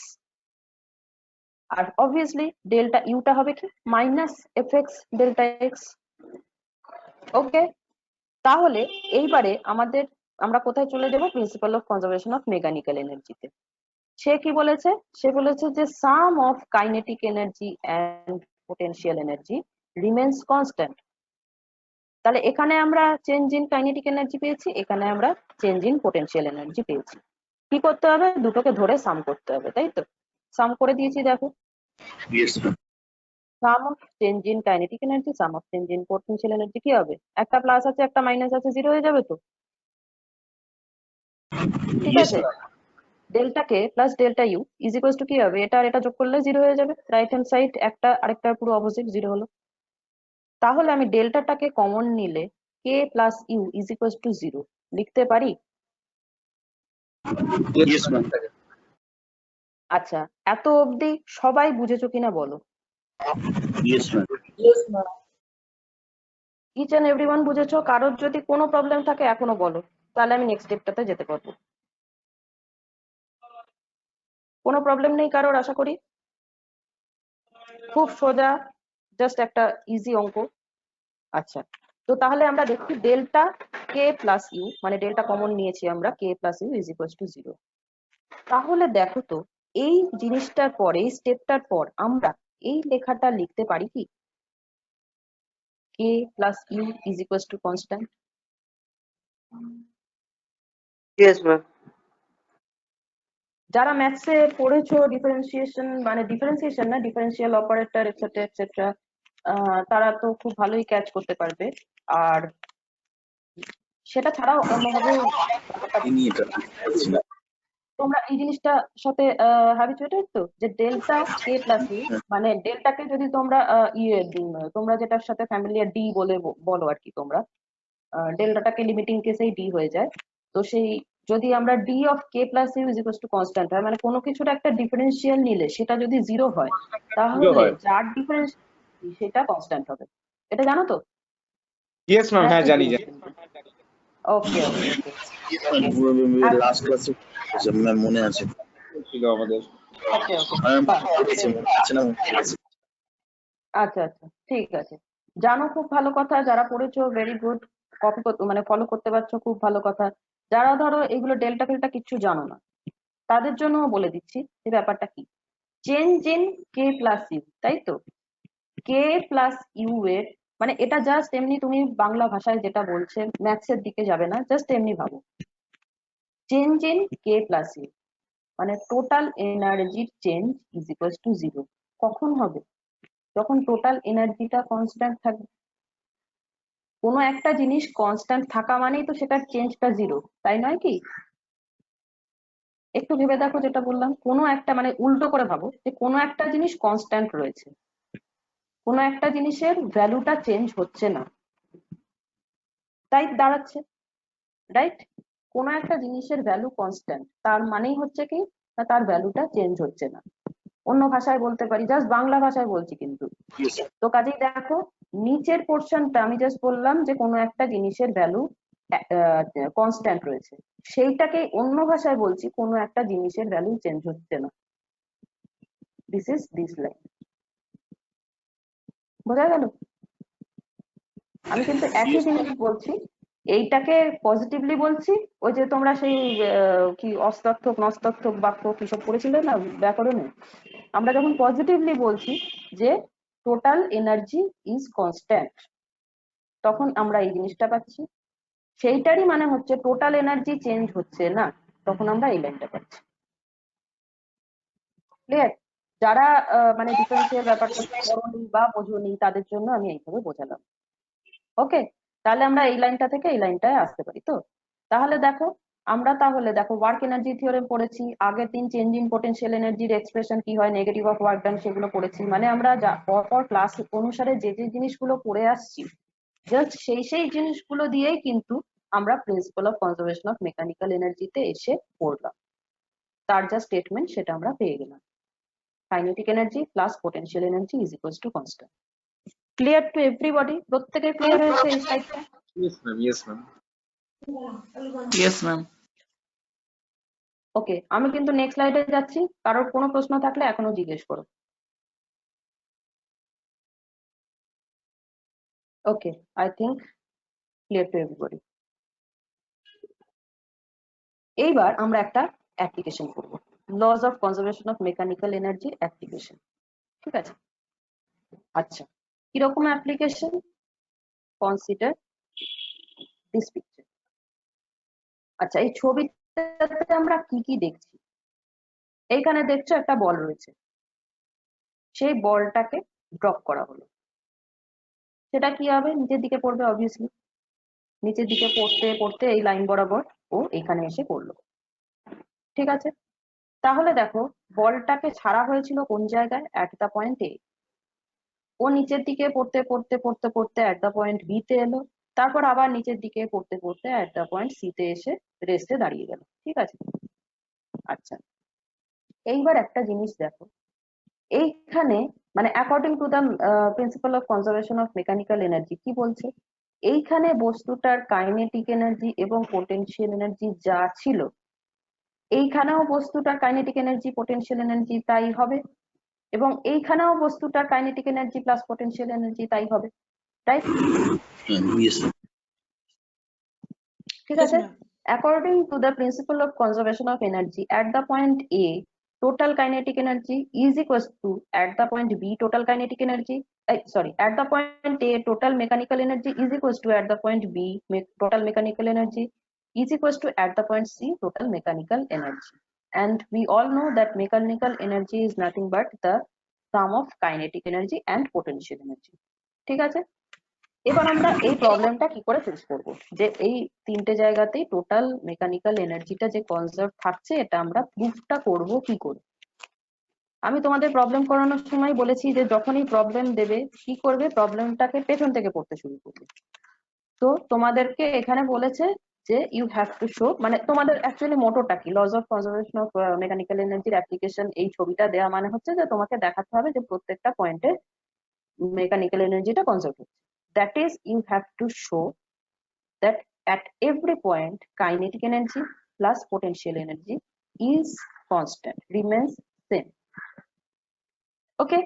আর অবভিয়াসলি ডেল্টা ইউটা হবে কি minus F x delta x. Okay, তাহলে এইবারে আমরা কোথায় চলে যাব, principle of conservation of mechanical এনার্জিতে। সে কি বলেছে, সে বলেছে যে sum of kinetic energy and potential energy remains constant. তাহলে এখানে আমরা চেঞ্জ ইন কাইনেটিক এনার্জি পেয়েছি, এখানে আমরা চেঞ্জ ইন পোটেনশিয়াল এনার্জি পেয়েছি। কি করতে হবে, দুটোকে ধরে সাম করতে হবে, তাই তো। সাম করে দিয়েছি দেখো, Yes. Some of change in kinetic energy some of change in potential energy কি হবে, একটা প্লাস আছে একটা মাইনাস আছে, জিরো হয়ে যাবে তো, ঠিক Yes. আছে। Delta K plus delta U is equals two কি হবে, এটা আর এটা যোগ করলে জিরো হয়ে যাবে, রাইট হ্যান্ড সাইড একটা আরেকটার পুরো অপোজিট জিরো হলো। তাহলে আমি ডেল্টাটাকে কমন নিলে K plus you is equals to zero লিখতে পারি। Yes, ma'am. আচ্ছা, এত অবধি সবাই বুঝেছো কিনা বলো। Yes, ma'am. Yes, ma'am. Each and everyone বুঝেছো? কারোর যদি কোনো প্রবলেম থাকে এখনো বলো, তাহলে আমি নেক্সট স্টেপটাতে যেতে পারবো। কোনো প্রবলেম নেই কারোর আশা করি, খুব সোজা, জাস্ট একটা ইজি অঙ্ক। আচ্ছা, তো তাহলে আমরা দেখি ডেল্টা কে প্লাস ইউ মানে ডেল্টা কমন নিয়েছি আমরা, K plus you is equals to zero. তাহলে দেখো তো এই জিনিসটার পর এই স্টেপটার পর আমরা এই লেখাটা লিখতে পারি কি, K plus you is equals to constant. Yes, ma'am. যারা ম্যাথসে পড়েছো ডিফারেন্সিয়েশন মানে ডিফারেন্সিয়েশন না ডিফারেন্সিয়াল অপারেটর এটসেট্রা এটসেট্রা, তারা তো খুব ভালোই ক্যাচ করতে পারবে। আর সেটা ছাড়াও অন্যভাবে ইনি এটা পাচ্ছি না। তোমরা এই জিনিসটার সাথে হ্যাবিচুয়েটেড তো, যে ডেল্টা কে প্লাস ইউ, মানে ডেল্টাকে যদি তোমরা তোমরা যেটার সাথে ফ্যামিলিয়ার ডি বলে বলো আর কি, তোমরা ডেল্টাটাকে লিমিটিং কেসেই ডি হয়ে যায়। তো সেই যদি আমরা d of k plus you is equal to constant হয়, মানে কোনো কিছুর একটা ডিফারেন্সিয়াল নিলে সেটা যদি জিরো হয়, তাহলে হয়। যার ডিফারেন্স সেটা কনস্ট্যান্ট হবে। এটা জানো তো? ইয়েস ম্যাম, হ্যাঁ জানি জানি। ওকে ওকে ওকে। লাস্ট ক্লাসে ম্যাম মনে আছে। ছিল আমাদের। ওকে ওকে ম্যাম পড়েছি, মনে আছে না? আচ্ছা আচ্ছা, ঠিক আছে। জানো খুব ভালো কথা, যারা পড়েছো ভেরি গুড, কপি মানে ফলো করতে পারছো খুব ভালো কথা। যারা ধরো এগুলো ডেল্টা ফেল্টা কিচ্ছু জানো না, তাদের জন্য বলে দিচ্ছি যে ব্যাপারটা কি। Change in k plus u, তাই তো? কে প্লাস ইউ এর মানে এটা জাস্ট এমনি, তুমি বাংলা ভাষায় যেটা বলছে, ম্যাথসের দিকে যাবে না, জাস্ট এমনি ভাবো। Change in k plus you মানে টোটাল এনার্জির change is equals to zero. কখন হবে? যখন টোটাল এনার্জিটা কনস্ট্যান্ট থাকবে। কোনো একটা জিনিস কনস্ট্যান্ট থাকা মানেই তো সেটার চেঞ্জটা জিরো, তাই নয় কি? একটু ভেবে দেখো যেটা বললাম, কোনো একটা মানে উল্টো করে ভাবো যে কোনো একটা জিনিস কনস্ট্যান্ট রয়েছে, কোনো একটা জিনিসের ভ্যালুটা চেঞ্জ হচ্ছে না, তাই দাঁড়াচ্ছে, রাইট? কোনো একটা জিনিসের ভ্যালু কনস্ট্যান্ট, তার মানেই হচ্ছে কি না তার ভ্যালুটা চেঞ্জ হচ্ছে না। অন্য ভাষায় বলতে পারি, জাস্ট বাংলা ভাষায় বলছি কিন্তু। তো কাজেই দেখো, নিচের পোর্শনটা আমি জাস্ট বললাম যে কোনো একটা জিনিসের ভ্যালু কনস্ট্যান্ট রয়েছে, সেইটাকে অন্য ভাষায় বলছি কোনো একটা জিনিসের ভ্যালু চেঞ্জ হচ্ছে না। This is this line. বোঝা গেল? আমি কিন্তু একই জিনিস বলছি, এইটাকে পজিটিভলি বলছি। ওই যে তোমরা সেই কি অস্তর্থক নস্তর্থক বাক্য কিসব পড়েছিলে না ব্যাকরণে, আমরা যখন পজিটিভলি বলছি যে টোটাল এনার্জি ইজ কনস্ট্যান্ট, তখন আমরা এই জিনিসটা পাচ্ছি। সেইটারই মানে হচ্ছে টোটাল এনার্জি চেঞ্জ হচ্ছে না, তখন আমরা এই লাইনটা পাচ্ছি। ক্লিয়ার? যারা মানে ডিফারেন্সিয়াল ব্যাপারটা পড়োনি বা বোঝোনি, তাদের জন্য আমি এইভাবে বোঝালাম। ওকে, তাহলে আমরা এই লাইনটা থেকে এই লাইনটায় আসতে পারি তো। তাহলে দেখো, আমরা তাহলে দেখো ওয়ার্ক এনার্জি থিওরেম পড়েছি, আগের দিন চেঞ্জ ইন পোটেনশিয়াল এনার্জির এক্সপ্রেশন কি হয়, নেগেটিভ অফ ওয়ার্ক ডান, সেগুলো পড়েছি। মানে আমরা পরপর ক্লাস অনুসারে যে যে জিনিসগুলো পড়ে আসছি, জাস্ট সেই জিনিসগুলো দিয়েই কিন্তু আমরা principle of conservation of mechanical এনার্জিতে এসে পড়লাম। তার যা স্টেটমেন্ট সেটা আমরা পেয়ে গেলাম, kinetic energy plus potential energy is equals to constant. Clear to everybody? প্রত্যেকের ক্লিয়ার হয়েছে এই সাইডটা? Yes ma'am, yes ma'am. Yes, ma'am. Okay, আমি কিন্তু নেক্সট স্লাইডে যাচ্ছি, কারোর কোনো প্রশ্ন থাকলে এখনো জিজ্ঞেস করো। Okay, I think clear to everybody. এইবার আমরা একটা অ্যাপ্লিকেশন করব, laws of conservation of mechanical energy application. ঠিক আছে? আচ্ছা, কিরকম অ্যাপ্লিকেশন? Consider this picture. আচ্ছা, এই ছবিটাতে আমরা কি কি দেখছি? এইখানে দেখছো একটা বল রয়েছে, সেই বলটাকে ড্রপ করা হলো। সেটা কি হবে? নিচের দিকে পড়বে অবভিয়াসলি। নিচের দিকে পড়তে পড়তে এই লাইন বরাবর ও এখানে এসে পড়লো। ঠিক আছে? তাহলে দেখো, বলটাকে ছাড়া হয়েছিল কোন জায়গায়? অ্যাট দ্য পয়েন্ট এ। ও নিচের দিকে পড়তে পড়তে পড়তে পড়তে অ্যাট দ্য পয়েন্ট বি তে এলো, তারপর আবার নিচের দিকে পড়তে পড়তে অ্যাট দ্য পয়েন্ট সি তে এসে রেস্টে দাঁড়িয়ে গেল। ঠিক আছে? আচ্ছা, এইবার একটা জিনিস দেখো, এইখানে মানে according to the principal of conservation of mechanical energy কি বলছে? এইখানে বস্তুটার কাইনেটিক এনার্জি এবং পোটেনশিয়াল এনার্জি যা ছিল, এইখানেও বস্তুটার কাইনেটিক এনার্জি পোটেনশিয়াল এনার্জি তাই হবে, এবং এইখানেও বস্তুটার kinetic energy plus potential energy তাই হবে, রাইট? ইয়েস ঠিক আছে? According to the principle of conservation of energy, at the point A, total kinetic energy is equals to at the point B, total kinetic energy. Sorry, at the point A, total mechanical energy is equals to at the point B, total mechanical energy. is equals to at the point C total mechanical energy. And we all know that mechanical energy is nothing but the sum of kinetic energy and potential energy. ঠিক আছে, এবার আমরা এই প্রবলেমটা কি করে face করব, যে এই তিনটে জায়গাতেই টোটাল মেকানিক্যাল এনার্জিটা যে কনজার্ভ থাকছে এটা আমরা প্রুফটা করব কি করে। আমি তোমাদের প্রবলেম করানোর সময় বলেছি যে যখনই প্রবলেম দেবে কি করবে, প্রবলেমটাকে পেছন থেকে পড়তে শুরু করবে। তো তোমাদেরকে এখানে বলেছে যে ইউ হ্যাভ টু শো, মানে তোমাদের অ্যাকচুয়ালি মোটোটা কি, lodge of conservation of mechanical এনার্জির অ্যাপ্লিকেশন, এই ছবিটা দেওয়া মানে হচ্ছে যে তোমাকে দেখাতে হবে যে প্রত্যেকটা পয়েন্টে মেকানিক্যাল এনার্জিটা কনজার্ভ হচ্ছে। That is you have to show that at every point kinetic energy plus potential energy is constant, remains same. ওকে,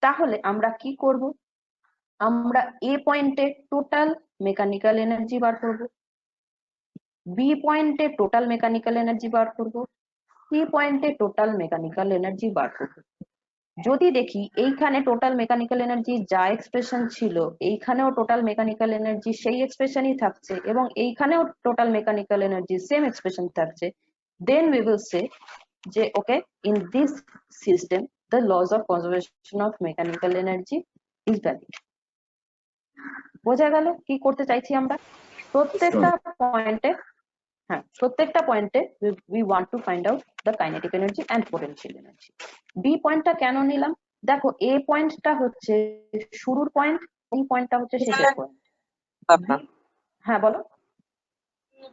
তাহলে আমরা কি করব, আমরা এ পয়েন্টে টোটাল মেকানিক্যাল এনার্জি বার করব, বি পয়েন্টে টোটাল মেকানিক্যাল এনার্জি বার করব, সি পয়েন্টে টোটাল মেকানিক্যাল এনার্জি বার করব। যদি দেখি এইখানে টোটাল মেকানিক্যাল এনার্জি যা এক্সপ্রেশন ছিল এইখানেও টোটাল মেকানিক্যাল এনার্জি সেই এক্সপ্রেশনই থাকছে এবং এইখানেও total mechanical energy same expression থাকছে, দেন উই উইল সে যে okay in this system the lodge of conservation of mechanical energy is valid. বোঝা গেল কি করতে চাইছি আমরা? প্রত্যেকটা পয়েন্টে, হ্যাঁ প্রত্যেকটা পয়েন্টে we want to find out the kinetic energy and potential energy. B পয়েন্টটা কেন নিলাম, দেখো এ পয়েন্টটা হচ্ছে শুরুর পয়েন্ট, এই পয়েন্টটা হচ্ছে শেষের পয়েন্ট। হ্যাঁ বলো।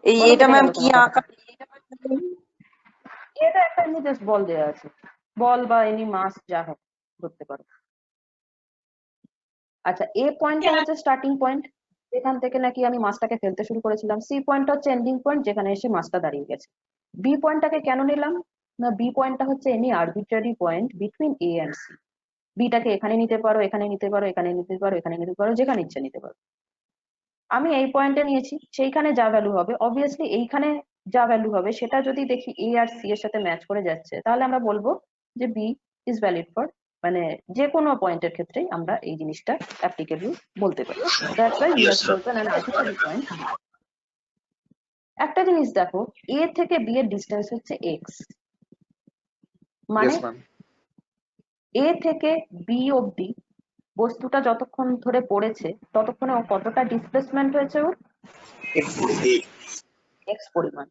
এই বলো, এটা কেটে ম্যাম গেল কি তোমার আঁকা? কথাটা। এটা একটা এমনি জাস্ট বল দেওয়া আছে, বল বা এনি মাস যা হোক ধরতে পারো। আচ্ছা, এ পয়েন্টটা হচ্ছে স্টার্টিং পয়েন্ট, এখান থেকে নাকি আমি মাসটাকে ফেলতে শুরু করেছিলাম। সি পয়েন্ট হচ্ছে এন্ডিং পয়েন্ট, যেখানে এসে মাসটা দাঁড়িয়ে গেছে। বি পয়েন্টটাকে কেন নিলাম না, বি পয়েন্টটা হচ্ছে any arbitrary point between A and C. বিটাকে এখানে নিতে পারো, এখানে নিতে পারো, এখানে নিতে পারো, এখানে নিতে পারো, যেখানে ইচ্ছা নিতে পারো। আমি এই পয়েন্টে নিয়েছি, সেইখানে যা ভ্যালু হবে অবভিয়াসলি এইখানে যা ভ্যালু হবে সেটা যদি দেখি এ আর সি এর সাথে ম্যাচ করে যাচ্ছে তাহলে আমরা বলবো যে বি ইজ ভ্যালিড ফর, মানে যে কোনো পয়েন্টের ক্ষেত্রেই আমরা এই জিনিসটা অ্যাপ্লিকেবল বলতে পারি। That's why we have chosen an arbitrary point. একটা জিনিস দেখো, এ থেকে বি এর ডিসটেন্স হচ্ছে এক্স, মানে Yes, ma'am. এ থেকে বি অবধি বস্তুটা যতক্ষণ ধরে পড়েছে ততক্ষণে ও কতটা ডিসপ্লেসমেন্ট হয়েছে, ওর এক্স পরিমাণ।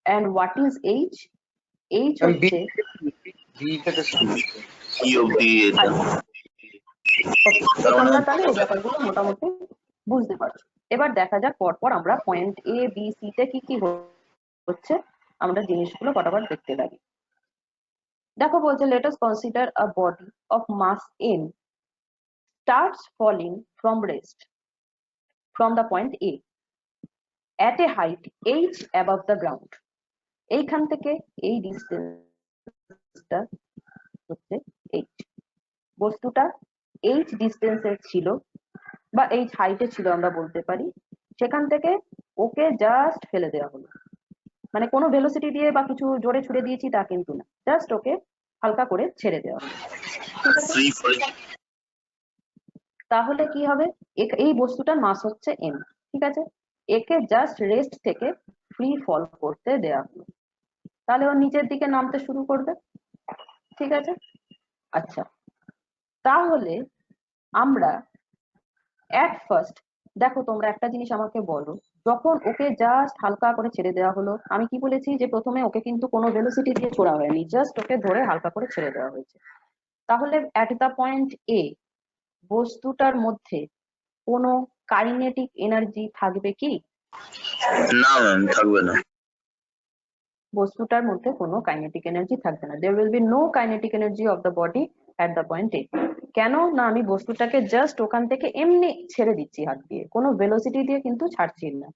And what is h? H Ma'am, হচ্ছে B থেকে কি অবধি এটা? তোমরা তাহলে এই ব্যাপারগুলো মোটামুটি বুঝতে পারছো। এবার দেখা যাক পরপর আমরা পয়েন্ট এ বি সি তে কি কি হচ্ছে আমরা জিনিসগুলো ফটাফট দেখতে লাগি। দেখো বলছে let us consider a body of mass m starts falling from rest from the point A at a height h above the ground. এইখান থেকে এই ডিসটেন্সটা হচ্ছে h, বস্তুটা h ডিস্টেন্সের ছিল বা h হাইটে ছিল আমরা বলতে পারি, সেখান থেকে ওকে জাস্ট ফেলে দেওয়া হলো, মানে কোনো ভেলোসিটি দিয়ে বা কিছু জোরে ছুড়ে দিয়েছি তা কিন্তু না, জাস্ট ওকে হালকা করে ছেড়ে দেওয়া হলো। ঠিক আছে, ফ্রি ফলিং। তাহলে কি হবে, এই বস্তুটার মাস হচ্ছে m, ঠিক আছে, একে জাস্ট রেস্ট থেকে ফ্রি ফল করতে দেওয়া হলো, তাহলে ও নিচের দিকে নামতে শুরু করবে। ঠিক আছে, আচ্ছা তাহলে আমরা এট ফার্স্ট, দেখো তোমরা একটা জিনিস আমাকে বলো, যখন ওকে জাস্ট হালকা করে ছেড়ে দেওয়া হলো, আমি কি বলেছি যে প্রথমে ওকে কিন্তু কোনো ভেলোসিটি দিয়ে ছোড়া হয়নি, জাস্ট ওকে ধরে হালকা করে ছেড়ে দেওয়া হয়েছে। তাহলে এট দা পয়েন্ট এ বস্তুটার মধ্যে কোনো কাইনেটিক এনার্জি থাকবে কি? না ম্যাম, থাকবে না। বস্তুটার মধ্যে কোনো কাইনেটিক এনার্জি থাকবে না, there will be no kinetic energy of the body at the point A. কেন না, আমি বস্তুটাকে জাস্ট ওখান থেকে এমনি ছেড়ে দিচ্ছি হাত দিয়ে, কোনো ভেলোসিটি দিয়ে কিন্তু ছাড়ছি না।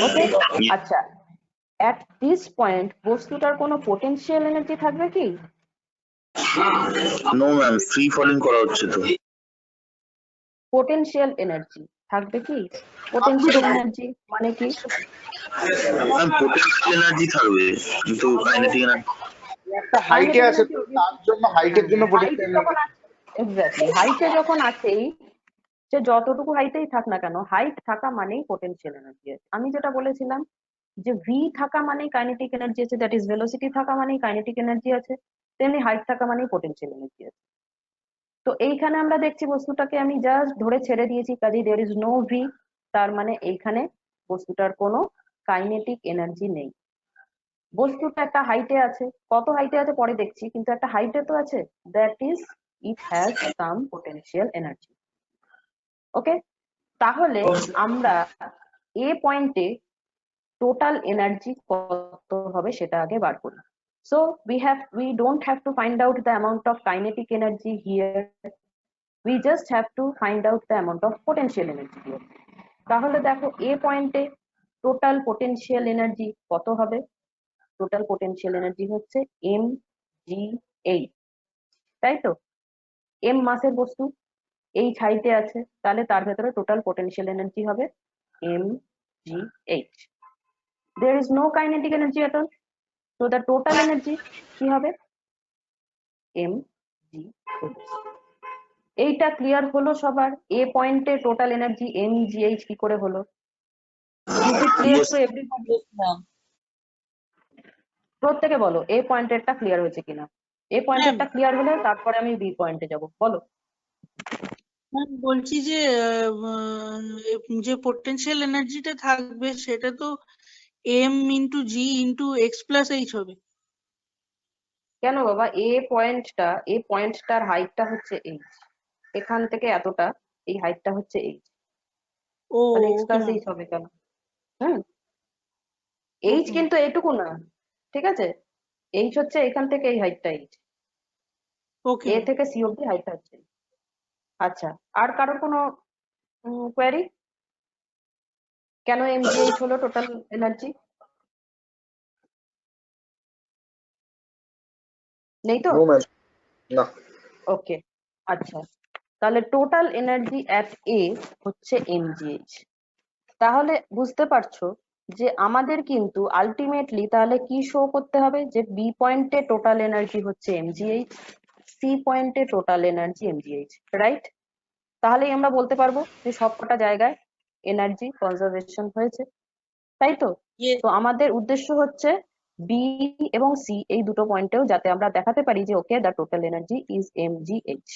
ওকে, আচ্ছা at this point বস্তুটার কোনো পোটেনশিয়াল এনার্জি থাকবে কি? নো ম্যাম, ফ্রি ফলিং করা হচ্ছে তো। পোটেনশিয়াল এনার্জি থাকবে কি? পোটেনশিয়াল এনার্জি মানে কি? ম্যাম, পোটেনশিয়াল এনার্জি থাকবে কিন্তু কাইনেটিক এনার্জি একটা হাইটে আছে তো তার জন্য হাইটের জন্য হাইটে যখন আছে, এক্স্যাক্টলি হাইটে যখন আছেই সে যতটুকু হাইটেই থাক না কেন, হাইট থাকা মানেই পোটেনশিয়াল এনার্জি আছে। আমি যেটা বলেছিলাম যে ভি থাকা মানেই কাইনেটিক এনার্জি আছে, দ্যাট ইজ ভেলোসিটি থাকা মানেই কাইনেটিক এনার্জি আছে, তেমনি হাইট থাকা মানেই পোটেনশিয়াল এনার্জি আছে। তো এইখানে আমরা দেখছি বস্তুটাকে আমি জাস্ট ধরে ছেড়ে দিয়েছি, কাজেই দেয়ার ইজ নো ভি, তার মানে এইখানে বস্তুটার কোনো কাইনেটিক এনার্জি নেই। বস্তুটা একটা হাইটে আছে, কত হাইটে আছে পরে দেখছি, কিন্তু একটা হাইটে তো আছে, that is it has some potential energy. Okay, তাহলে আমরা এ পয়েন্টে টোটাল এনার্জি কত হবে সেটা আগে বার করি। So we don't have to find out the amount of kinetic energy here, we just have to find out the amount of potential energy here. তাহলে দেখো এ পয়েন্টে টোটাল পোটেনশিয়াল এনার্জি কত হবে? টোটাল পোটেনশিয়াল এনার্জি হচ্ছে mgh, তাই তো? M মাসের বস্তু, এইচ হাইটে আছে, তাহলে তার ভেতরে টোটাল পোটেনশিয়াল এনার্জি হবে mgh. There is no kinetic energy at all, so the total energy কি হবে? mgh. এইটা ক্লিয়ার হলো সবার? এ পয়েন্টে টোটাল এনার্জি mgh কি করে হলো? Is it clear Yes. to everybody? Yes, ma'am. প্রত্যেকে বলো এ পয়েন্টেরটা ক্লিয়ার হয়েছে কিনা। এ পয়েন্টেরটা ক্লিয়ার হলে তারপরে আমি বি পয়েন্টে যাব, বলো। ম্যাম বলছি যে যে পোটেনশিয়াল এনার্জিটা থাকবে সেটা তো এম ইন্টু জি ইন্টু এক্স প্লাস এইচ হবে। কেন বাবা, এ পয়েন্টটার হাইটটা হচ্ছে এইচ, এখান থেকে এতটা, এই হাইটটা হচ্ছে এইচ, ও তাহলে এক্স ওকে প্লাস ম্যাম, এইচ হবে কেন? এইচ ওকে কিন্তু এইটুকু না, ঠিক আছে? এইচ হচ্ছে এখান থেকে এই হাইটটা এইচ, ওকে এ ম্যাম। থেকে সি অব্দি হাইটটা হচ্ছে। আচ্ছা, আর কারোর কোনো কোয়ারি? কেন mgh হলো টোটাল এনার্জি? নেই তো? নো ম্যাম, না। ওকে, আচ্ছা, তাহলে টোটাল এনার্জি অ্যাট এ হচ্ছে mgh। তাহলে বুঝতে পারছো যে আমাদের কিন্তু আলটিমেটলি তাহলে কি শো করতে হবে, যে বি পয়েন্টে টোটাল এনার্জি হচ্ছে mgh, সি পয়েন্টে টোটাল এনার্জি mgh, রাইট? তাহলেই আমরা বলতে পারবো যে সবকটা জায়গায় এনার্জি কনজারভেশন হয়েছে, তাই তো? Yes. তো আমাদের উদ্দেশ্য হচ্ছে বি এবং সি এই দুটো পয়েন্টেও যাতে আমরা দেখাতে পারি যে okay the total energy is mgh।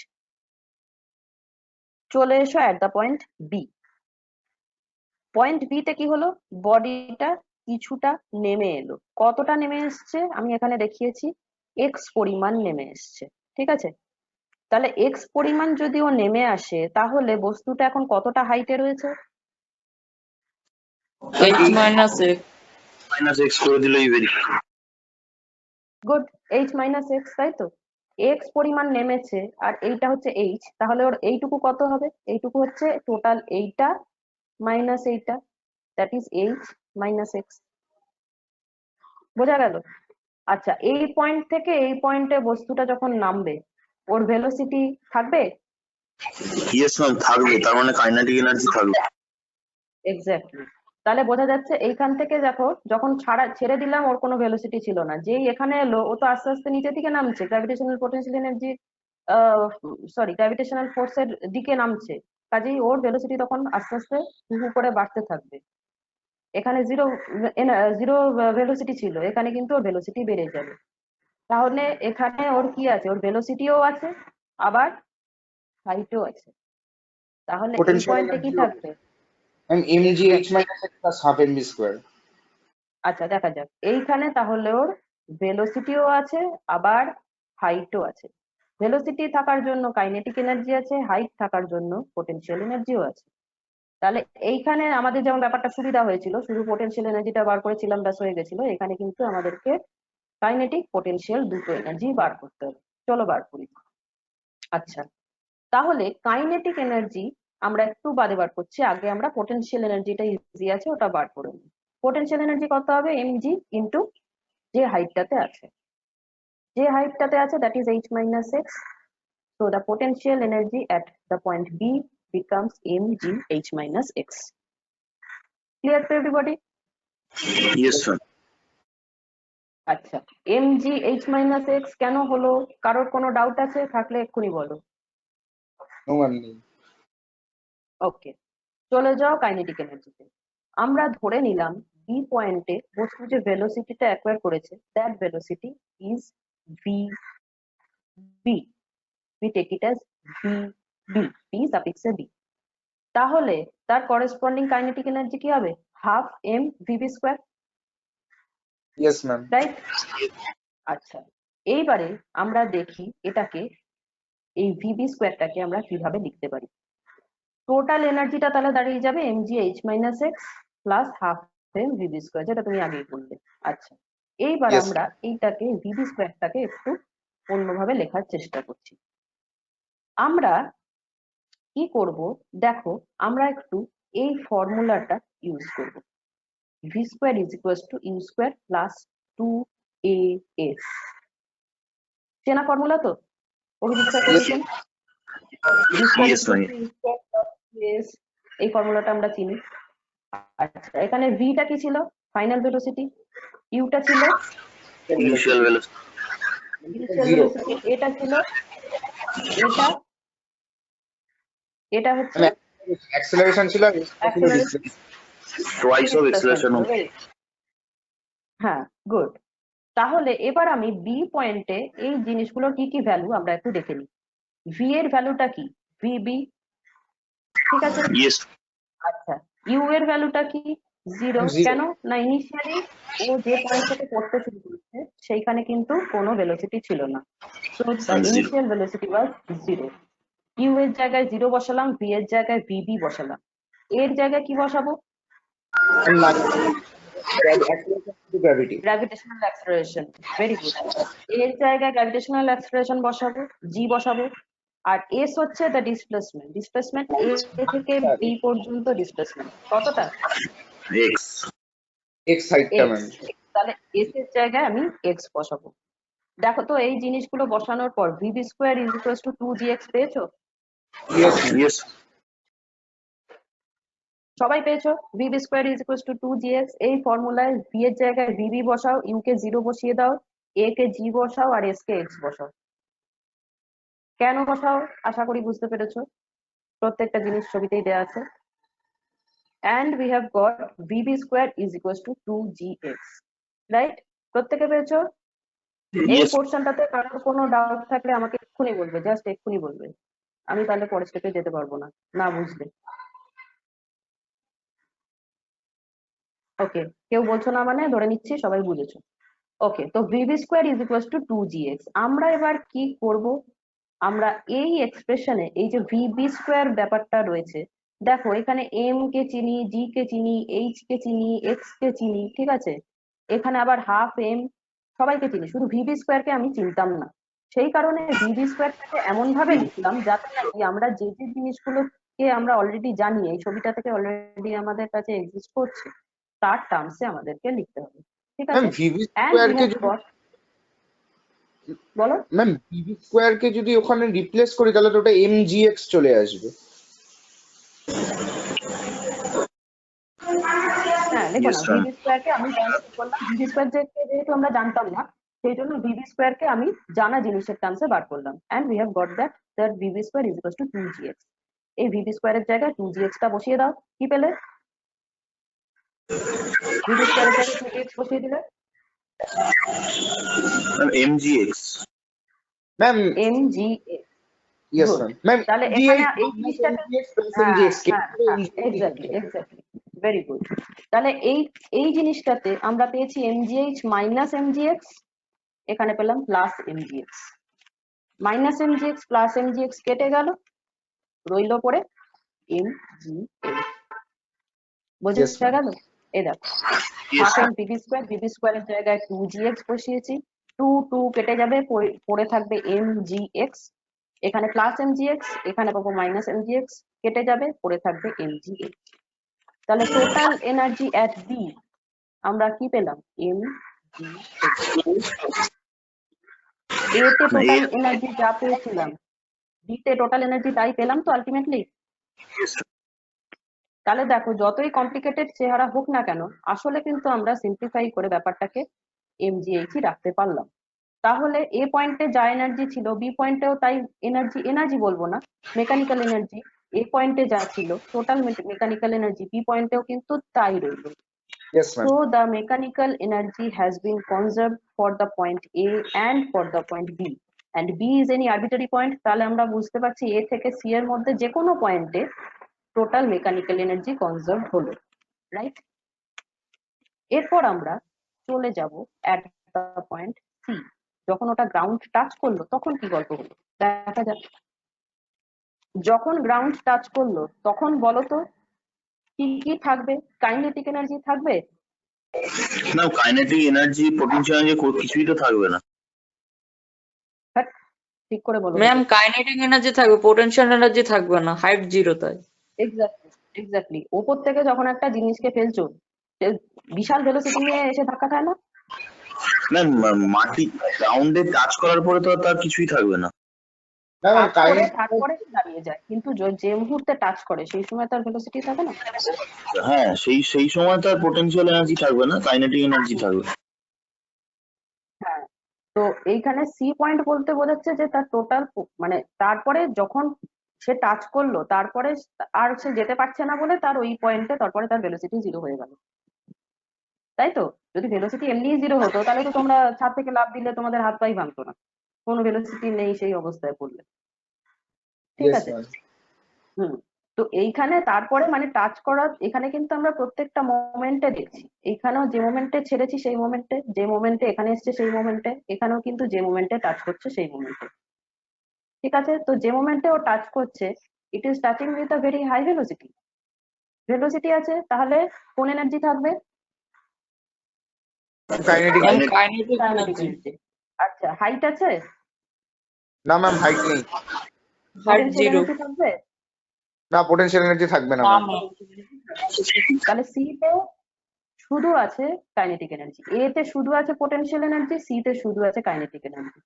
চলে এসো at the point b. Point b তে কি হলো? বডিটা কিছুটা নেমে এলো। কতটা নেমে এসছে আমি এখানে দেখিয়েছি, এক্স পরিমাণ নেমে এসছে, ঠিক আছে? তাহলে এক্স পরিমাণ যদি ও নেমে আসে তাহলে বস্তুটা এখন কতটা হাইটে রয়েছে? H minus x. Minus x করে দিলেই বেরিয়ে যাবে। গুড, এইচ মাইনাস এক্স, তাই তো? এক্স পরিমাণ নেমেছে আর এইটা হচ্ছে এইচ, তাহলে ওর এইটুকু কত হবে? এইটুকু হচ্ছে টোটাল এইটা মাইনাস এইটা, that is H minus x. বোঝা গেল? আচ্ছা, এই পয়েন্ট থেকে এই পয়েন্টে বস্তুটা যখন নামবে ওর ভেলোসিটি থাকবে? ইয়েস ম্যাম, থাকবে, তার মানে কাইনেটিক এনার্জি থাকবে। এক্স্যাক্টলি। তাহলে বোঝা যাচ্ছে এইখান থেকে দেখো যখন ছেড়ে দিলাম ওর কোনো ভেলোসিটি ছিল না, যেই এখানে এলো ও তো আস্তে আস্তে নিচের দিকে নামছে, গ্র্যাভিটেশনাল পোটেনশিয়াল এনার্জি গ্র্যাভিটেশনাল ফোর্সের দিকে নামছে, কাজেই ওর ভেলোসিটি তখন আস্তে আস্তে হু হু করে বাড়তে থাকবে। এখানে জিরো ভেলোসিটি ছিল, এখানে কিন্তু ওর ভেলোসিটি বেড়ে যাবে। তাহলে এখানে ওর কি আছে? ওর ভেলোসিটিও আছে আবার হাইটও আছে। তাহলে এই পোটেনশিয়াল পয়েন্টে কি এনার্জি থাকবে? Ma'am mgh minus x plus half mv square. আচ্ছা, দেখা যাক এইখানে তাহলে ওর ভেলোসিটিও আছে আবার হাইটও আছে। ভেলোসিটি থাকার জন্য কাইনেটিক এনার্জি আছে, হাইট থাকার জন্য পোটেনশিয়াল এনার্জিও আছে। তাহলে এইখানে আমাদের যেমন ব্যাপারটা সুবিধা হয়েছিল, শুধু পোটেনশিয়াল এনার্জিটা বার করেছিলাম ব্যাস হয়ে গেছিল, এখানে কিন্তু আমাদেরকে কাইনেটিক পোটেনশিয়াল দুটো এনার্জি বার করতে হবে। চলো বার করি। আচ্ছা, তাহলে কাইনেটিক এনার্জি আমরা একটু বাদে বার করছি, আগে আমরা পোটেনশিয়াল এনার্জিটা ইজি আছে ওটা বার করে নিই। পোটেনশিয়াল এনার্জি কত হবে? mg ইন্টু যে হাইটটাতে আছে, যে হাইটটাতে আছে that is h minus x. So the potential energy at the point B becomes mgh minus x. Clear to everybody? Yes ma'am. আচ্ছা, mgh minus x কেন হলো? কারোর কোনো ডাউট আছে? থাকলে এক্ষুনি বলো। নো ম্যাম, নেই। ওকে, চলে যাও কাইনেটিক এনার্জিতে। আমরা ধরে নিলাম বি পয়েন্টে বস্তু যে ভেলোসিটিটা অ্যাকোয়ার করেছে, that velocity is v b. we take it as b suffix এ b। তাহলে তার করেসপন্ডিং কাইনেটিক এনার্জি কি হবে? Half m v b square, yes ma'am. Right? আচ্ছা, এইবারে আমরা দেখি এটাকে, এই ভিবি স্কোয়ারটাকে আমরা কিভাবে লিখতে পারি। টোটাল এনার্জিটা তাহলে দাঁড়িয়ে যাবে mgh minus x plus half m v b square, যেটা তুমি আগেই বললে। আচ্ছা, এইবার Yes, আমরা এইটাকে ভিবি স্কোয়ারটাকে একটু অন্যভাবে লেখার চেষ্টা করছি। আমরা কি করব দেখো, আমরা একটু এই ফর্মুলাটা ইউজ করব, v square is equal to u square plus 2as। চেনা ফর্মুলা তো অভিজিৎ স্যার করেছেন, ভি স্কোয়ার Yes, ma'am. এই ফর্মুলাটা আমরা চিনি। আচ্ছা, এখানে ভিটা কি ছিল? Final velocity. ইউটা ছিল Initial velocity. Initial Zero. Velocity. এটা ছিল, এটা এটা হচ্ছে অ্যাক্সেলারেশন ছিল আর acceleration। Twice of acceleration of হ্যাঁ, গুড। তাহলে এবার আমি বি পয়েন্টে এই জিনিসগুলোর কি কি ভ্যালু আমরা একটু দেখে নিই। ভি এর ভ্যালুটা কি? ভিবি, ঠিক আছে? yes. আচ্ছা, ইউ এর ভ্যালুটা কি? জিরো। Zero. কেন না? ইনিশিয়ালি ও যে পয়েন্ট থেকে পড়তে শুরু করেছে সেইখানে কিন্তু কোনো ভেলোসিটি ছিল না, so the Zero. Initial velocity was zero. U এর জায়গায় জিরো বসালাম, ভি এর জায়গায় ভিবি বসালাম, এর জায়গায় কি বসাবো? Gravity. Gravitational acceleration, very good. এর জায়গায় গ্র্যাভিটেশনাল অ্যাক্সেলারেশন বসাবো, জি বসাবো। আর এস হচ্ছে দ্য ডিসপ্লেসমেন্ট। ডিসপ্লেসমেন্ট এ থেকে বি পর্যন্ত ডিসপ্লেসমেন্ট কতটা? X. এক্স হাইটটা ম্যাম। তাহলে এস এর জায়গায় আমি এক্স বসাবো। দেখো তো এই জিনিসগুলো বসানোর পর VB square is equal to 2gx পেয়েছো? Yes. সবাই পেয়েছো? VB square is equal to 2gx। এই ফর্মুলায় ভি এর জায়গায় ভিবি বসাও, ইউ কে জিরো বসিয়ে দাও, এ কে জি বসাও, আর এস কে এক্স বসাও। কেন বসাও আশা করি বুঝতে পেরেছো, প্রত্যেকটা জিনিস ছবিতেই দেওয়া আছে। and we have got vb square is equals to 2gx, right? প্রত্যেকে পেয়েছো? এই Yes. পোর্শনটাতে কারোর কোনো ডাউট থাকলে আমাকে এক্ষুনি বলবে, জাস্ট এক্ষুনি বলবে, আমি তাহলে পরের স্টেপে যেতে পারবো না না বুঝলে। ওকে, কেউ বলছো না মানে ধরে নিচ্ছি সবাই বুঝেছো। ওকে, তো VB square is equal to 2gx। আমরা এবার কি করব, আমরা এই এক্সপ্রেশনে এই যে ভিবি স্কোয়ার ব্যাপারটা রয়েছে, দেখো এখানে এম কে চিনি, জি কে চিনি, এইচ কে চিনি, এক্স কে চিনি, ঠিক আছে? এখানে আবার হাফ এম, সবাইকে চিনি, শুধু ভিবি স্কোয়ারকে আমি চিনতাম না। সেই কারণে ভিবি স্কোয়ারটাকে এমন ভাবে লিখলাম যাতে নাকি আমরা যে যে জিনিসগুলোকে আমরা অলরেডি জানি, এই ছবিটা থেকে অলরেডি আমাদের কাছে এক্সিস্ট করছে, তার টার্মসে আমাদেরকে লিখতে হবে, ঠিক আছে? Ma'am v v And we square কে have যদি got, বলো। ম্যাম ভিভি স্কোয়ার কে যদি ওখানে রিপ্লেস করি তাহলে তো ওটা এমজিএক্স চলে আসবে। হ্যাঁ, দেখো Yes, না, ma'am. ভিবি স্কোয়ারকে আমি তাহলে কি করলাম, ভিবি স্কোয়ার যেহেতু আমরা জানতাম না, সেই জন্য ভিবি স্কোয়ারকে আমি জানা জিনিসের টার্মসে বার করলাম। And we have got that v b square is equal to 2gx। এই ভিবি স্কোয়ারের জায়গায় 2gx টা বসিয়ে দাও, কি পেলে? ভিবি স্কোয়ারের জায়গায় 2gx বসিয়ে দিলে Ma'am, MGX. Ma'am mgx। Yes Good. Ma'am. Ma'am তাহলে এখানে এই জিনিসটাকে, এক্স্যাক্টলি ভেরি গুড। তাহলে এই জিনিসটাতে আমরা পেয়েছি mgh মাইনাস mgx, এখানে পেলাম plus mgx। Minus mgx plus mgx কেটে গেল, রইলো পরে mgx। বোঝা গেল? এই দেখো, Yes. Half m v b square, v b স্কোয়ারের জায়গায় 2gx বসিয়েছি, 2 কেটে যাবে, পড়ে থাকবে mgx। এখানে প্লাস mgx, এখানে পাবো মাইনাস mgx, কেটে যাবে, পড়ে থাকবে mgx। তাহলে টোটাল এনার্জি এট বি আমরা কি পেলাম? mgx। এ তে টোটাল এনার্জি যা পেয়েছিলাম, বি তে টোটাল এনার্জি তাই পেলাম তো আলটিমেটলি। Yes. তাহলে দেখো, যতই কমপ্লিকেটেড চেহারা হোক না কেন, আসলে কিন্তু আমরা সিম্পলিফাই করে ব্যাপারটাকে mgh রাখতে পারলাম। তাহলে এ পয়েন্টে যা এনার্জি ছিল, বি পয়েন্টেও তাই এনার্জি বলবো না, মেকানিক্যাল এনার্জি এ পয়েন্টে যা ছিল টোটাল মেকানিক্যাল এনার্জি বি পয়েন্টেও কিন্তু তাই রইল। Yes, ma'am. So the mechanical energy has been conserved for the point A and for the point B. And B is any arbitrary point, তাহলে আমরা বুঝতে পারছি A থেকে C এর মধ্যে যে কোনো পয়েন্টে টোটাল মেকানিক্যাল এনার্জি কনজার্ভ হলো, রাইট? এরপর আমরা চলে যাব অ্যাট দ্য পয়েন্ট সি। যখন ওটা গ্রাউন্ড টাচ করলো তখন কি গল্প হলো দেখা যাক। যখন গ্রাউন্ড টাচ করলো তখন বলো তো কি কি থাকবে? কাইনেটিক এনার্জি থাকবে? না, কাইনেটিক এনার্জি, পটেনশিয়াল এনার্জি কিছুই তো থাকবে না। হ্যাঁ, ঠিক করে বলো। ম্যাম কাইনেটিক এনার্জি থাকবে, পোটেনশিয়াল এনার্জি থাকবে না, হাইট 0 তাই। এক্স্যাক্টলি ওপর থেকে যখন একটা জিনিসকে ফেলছো বিশাল ভেলোসিটি নিয়ে এসে ধাক্কা খায় না? না, মাটি গ্রাউন্ডে টাচ করার পরে তো তার কিছুই থাকবে না। তারপরে দাঁড়িয়ে যায়, কিন্তু যে মুহূর্তে টাচ করে সেই সময় তার ভেলোসিটি থাকে না। হ্যাঁ, সেই সময় তার পটেনশিয়াল এনার্জি থাকবে না, কাইনেটিক এনার্জি থাকবে। হ্যাঁ, তো এইখানে সি পয়েন্ট বলতে বোঝাচ্ছে যে তার টোটাল মানে তারপরে যখন সে টাচ করলো তারপরে আর সে যেতে পারছে না বলে তার ওই পয়েন্টে তারপরে তার ভেলোসিটি 0 হয়ে গেল, তাই তো? যদি ভেলোসিটি এমনি 0 হতো তাহলে তো তোমরা ছাদ থেকে লাফ দিলে তোমাদের হাত পাই ভাঙতো না, কোনো ভেলোসিটি নেই সেই অবস্থায় পড়লে, ঠিক আছে? হুম, তো এইখানে তারপরে মানে টাচ করার এখানে কিন্তু আমরা প্রত্যেকটা মোমেন্টে দেখছি, এইখানেও যে মোমেন্টে ছেড়েছি সেই মোমেন্টে, যে মোমেন্টে এখানে এসছে সেই মোমেন্টে, এখানেও কিন্তু যে মোমেন্টে টাচ করছে সেই মোমেন্টে, ঠিক আছে? তো যে মোমেন্টে ও টাচ করছে it is touching with a very high velocity. Velocity আছে তাহলে কোন এনার্জি থাকবে? কাইনেটিক। Kinetic energy. আচ্ছা, হাইট আছে? না ম্যাম, হাইট নেই। Height Potential 0। energy থাকবে? না, পোটেনশিয়াল এনার্জি থাকবে না না ম্যাম। ম্যাম। তাহলে সি তে শুধু আছে কাইনেটিক এনার্জি, এ তে শুধু আছে পোটেনশিয়াল এনার্জি, সি তে শুধু আছে কাইনেটিক এনার্জি।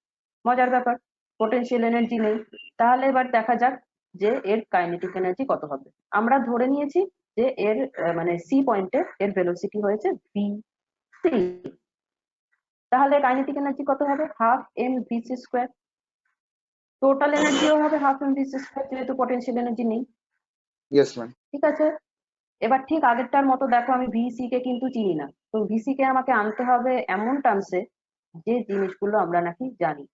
মজার ব্যাপার, পোটেনশিয়াল এনার্জি নেই। তাহলে এবার দেখা যাক যে এর কাইনেটিক এনার্জি কত হবে। আমরা ধরে নিয়েছি যে এর মানে সি পয়েন্টে এর ভেলোসিটি হয়েছে ভি সি, তাহলে কাইনেটিক এনার্জি কত হবে? Half M V C square. Total এনার্জিও হবে half M V C square, যেহেতু পোটেনশিয়াল এনার্জি নেই, ইয়েস ম্যাম। ঠিক আছে? এবার ঠিক আগেরটার মতো দেখো, আমি ভিসি কে কিন্তু চিনি না, তো ভিসি কে আমাকে আনতে হবে এমন টার্মসে যে জিনিসগুলো আমরা নাকি জানি।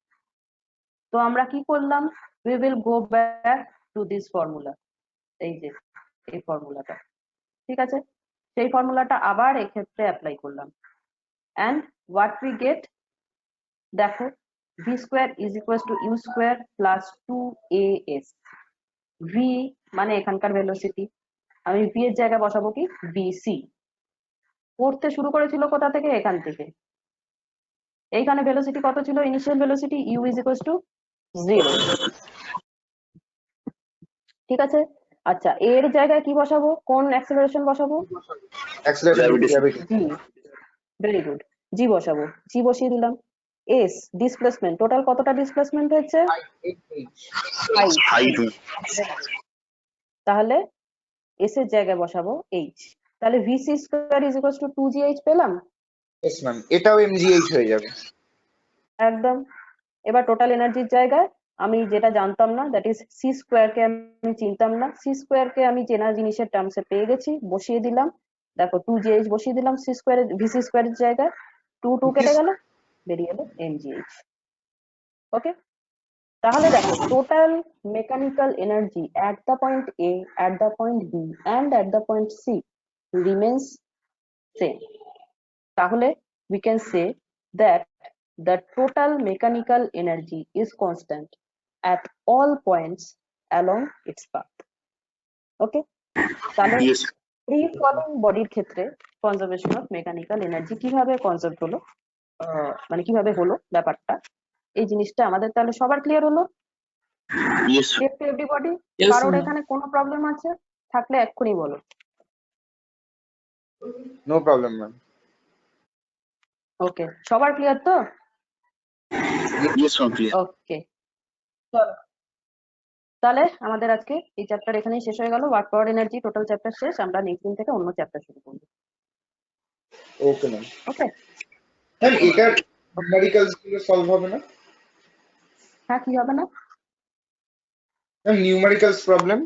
তো আমরা কি করলাম? We will go back to this formula, এই যে এই ফর্মুলাটা, ঠিক আছে? সেই ফর্মুলাটা আবার এক্ষেত্রে অ্যাপ্লাই করলাম, অ্যান্ড হোয়াট উই গেট দেখো, v square is equals to u square plus 2as। V মানে এখানকার ভেলোসিটি, আমি ভি এর জায়গায় বসাবো কি বিসি। পড়তে শুরু করেছিল কোথা থেকে? এখান থেকে। এইখানে ভেলোসিটি কত ছিল? Initial velocity u is equals to 0, ঠিক আছে? আচ্ছা, এর জায়গায় কি বসাবো? কোন অ্যাক্সেলারেশন বসাবো? জি, ভেরি গুড, জি বসাবো। জি বসিয়ে দিলাম। এস ডিসপ্লেসমেন্ট, টোটাল কতটা ডিসপ্লেসমেন্ট হচ্ছে? হাইট। তাহলে এস এর জায়গায় বসাবো এইচ, তাহলে VC square is equals two 2gh পেলাম। ইয়েস ম্যাম, এটাও mgh হয়ে যাবে একদম। এবার টোটাল এনার্জির জায়গায় আমি যেটা জানতাম না, দ্যাট ইজ সি স্কোয়ার কে আমি চিনতাম না, সি স্কোয়ার কে আমি চেনা জিনিসের টার্মসে পেয়ে গেছি, বসিয়ে দিলাম। দেখো 2gh বসিয়ে দিলাম সি স্কোয়ার ভিসি স্কোয়ারের জায়গায়, 2 কেটে গেল, বেরিয়ে এলো mgh। ওকে, তাহলে দেখো total mechanical energy at the point A, at the point B and at the point C remains same. তাহলে we can say that the total mechanical energy is constant at all points along its path. Okay, তাহলে Yes. free falling বডির ক্ষেত্রে conservation of mechanical energy কিভাবে conserve হলো, মানে কিভাবে হলো ব্যাপারটা, এই জিনিসটা আমাদের তাহলে সবার ক্লিয়ার হলো? Yes. Clear to everybody? Yes, কারোর ma'am. এখানে কোনো প্রবলেম আছে? থাকলে এক্ষুনি বলো। No problem ma'am. ওকে, সবার ক্লিয়ার তো? Yes, ma'am, clear. ওকে, চলো তাহলে আমাদের আজকে এই চ্যাপ্টার এখানেই শেষ হয়ে গেল। Work power energy total chapter শেষ, আমরা নেক্সট দিন থেকে অন্য চ্যাপ্টার শুরু করব। Okay ma'am. ওকে ম্যাম, এটার নিউমেরিক্যালস গুলো সলভ হবে না? হ্যাঁ, কি হবে না? ম্যাম, নিউমেরিক্যালস প্রবলেম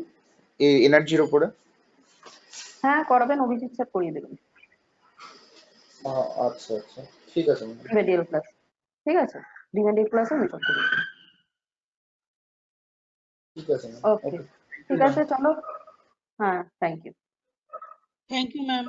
এই এনার্জির উপরে? হ্যাঁ করাবেন, অভিজিৎ স্যার করিয়ে দেবেন আচ্ছা আচ্ছা, ঠিক আছে ম্যাম। Remedial class. ঠিক আছে, রিমেডিয়াল ক্লাসে মেকআপ করিয়ে দেবেন। ঠিক আছে ম্যাম। ওকে, ঠিক আছে চলো। হ্যাঁ, thank you. Thank you ma'am.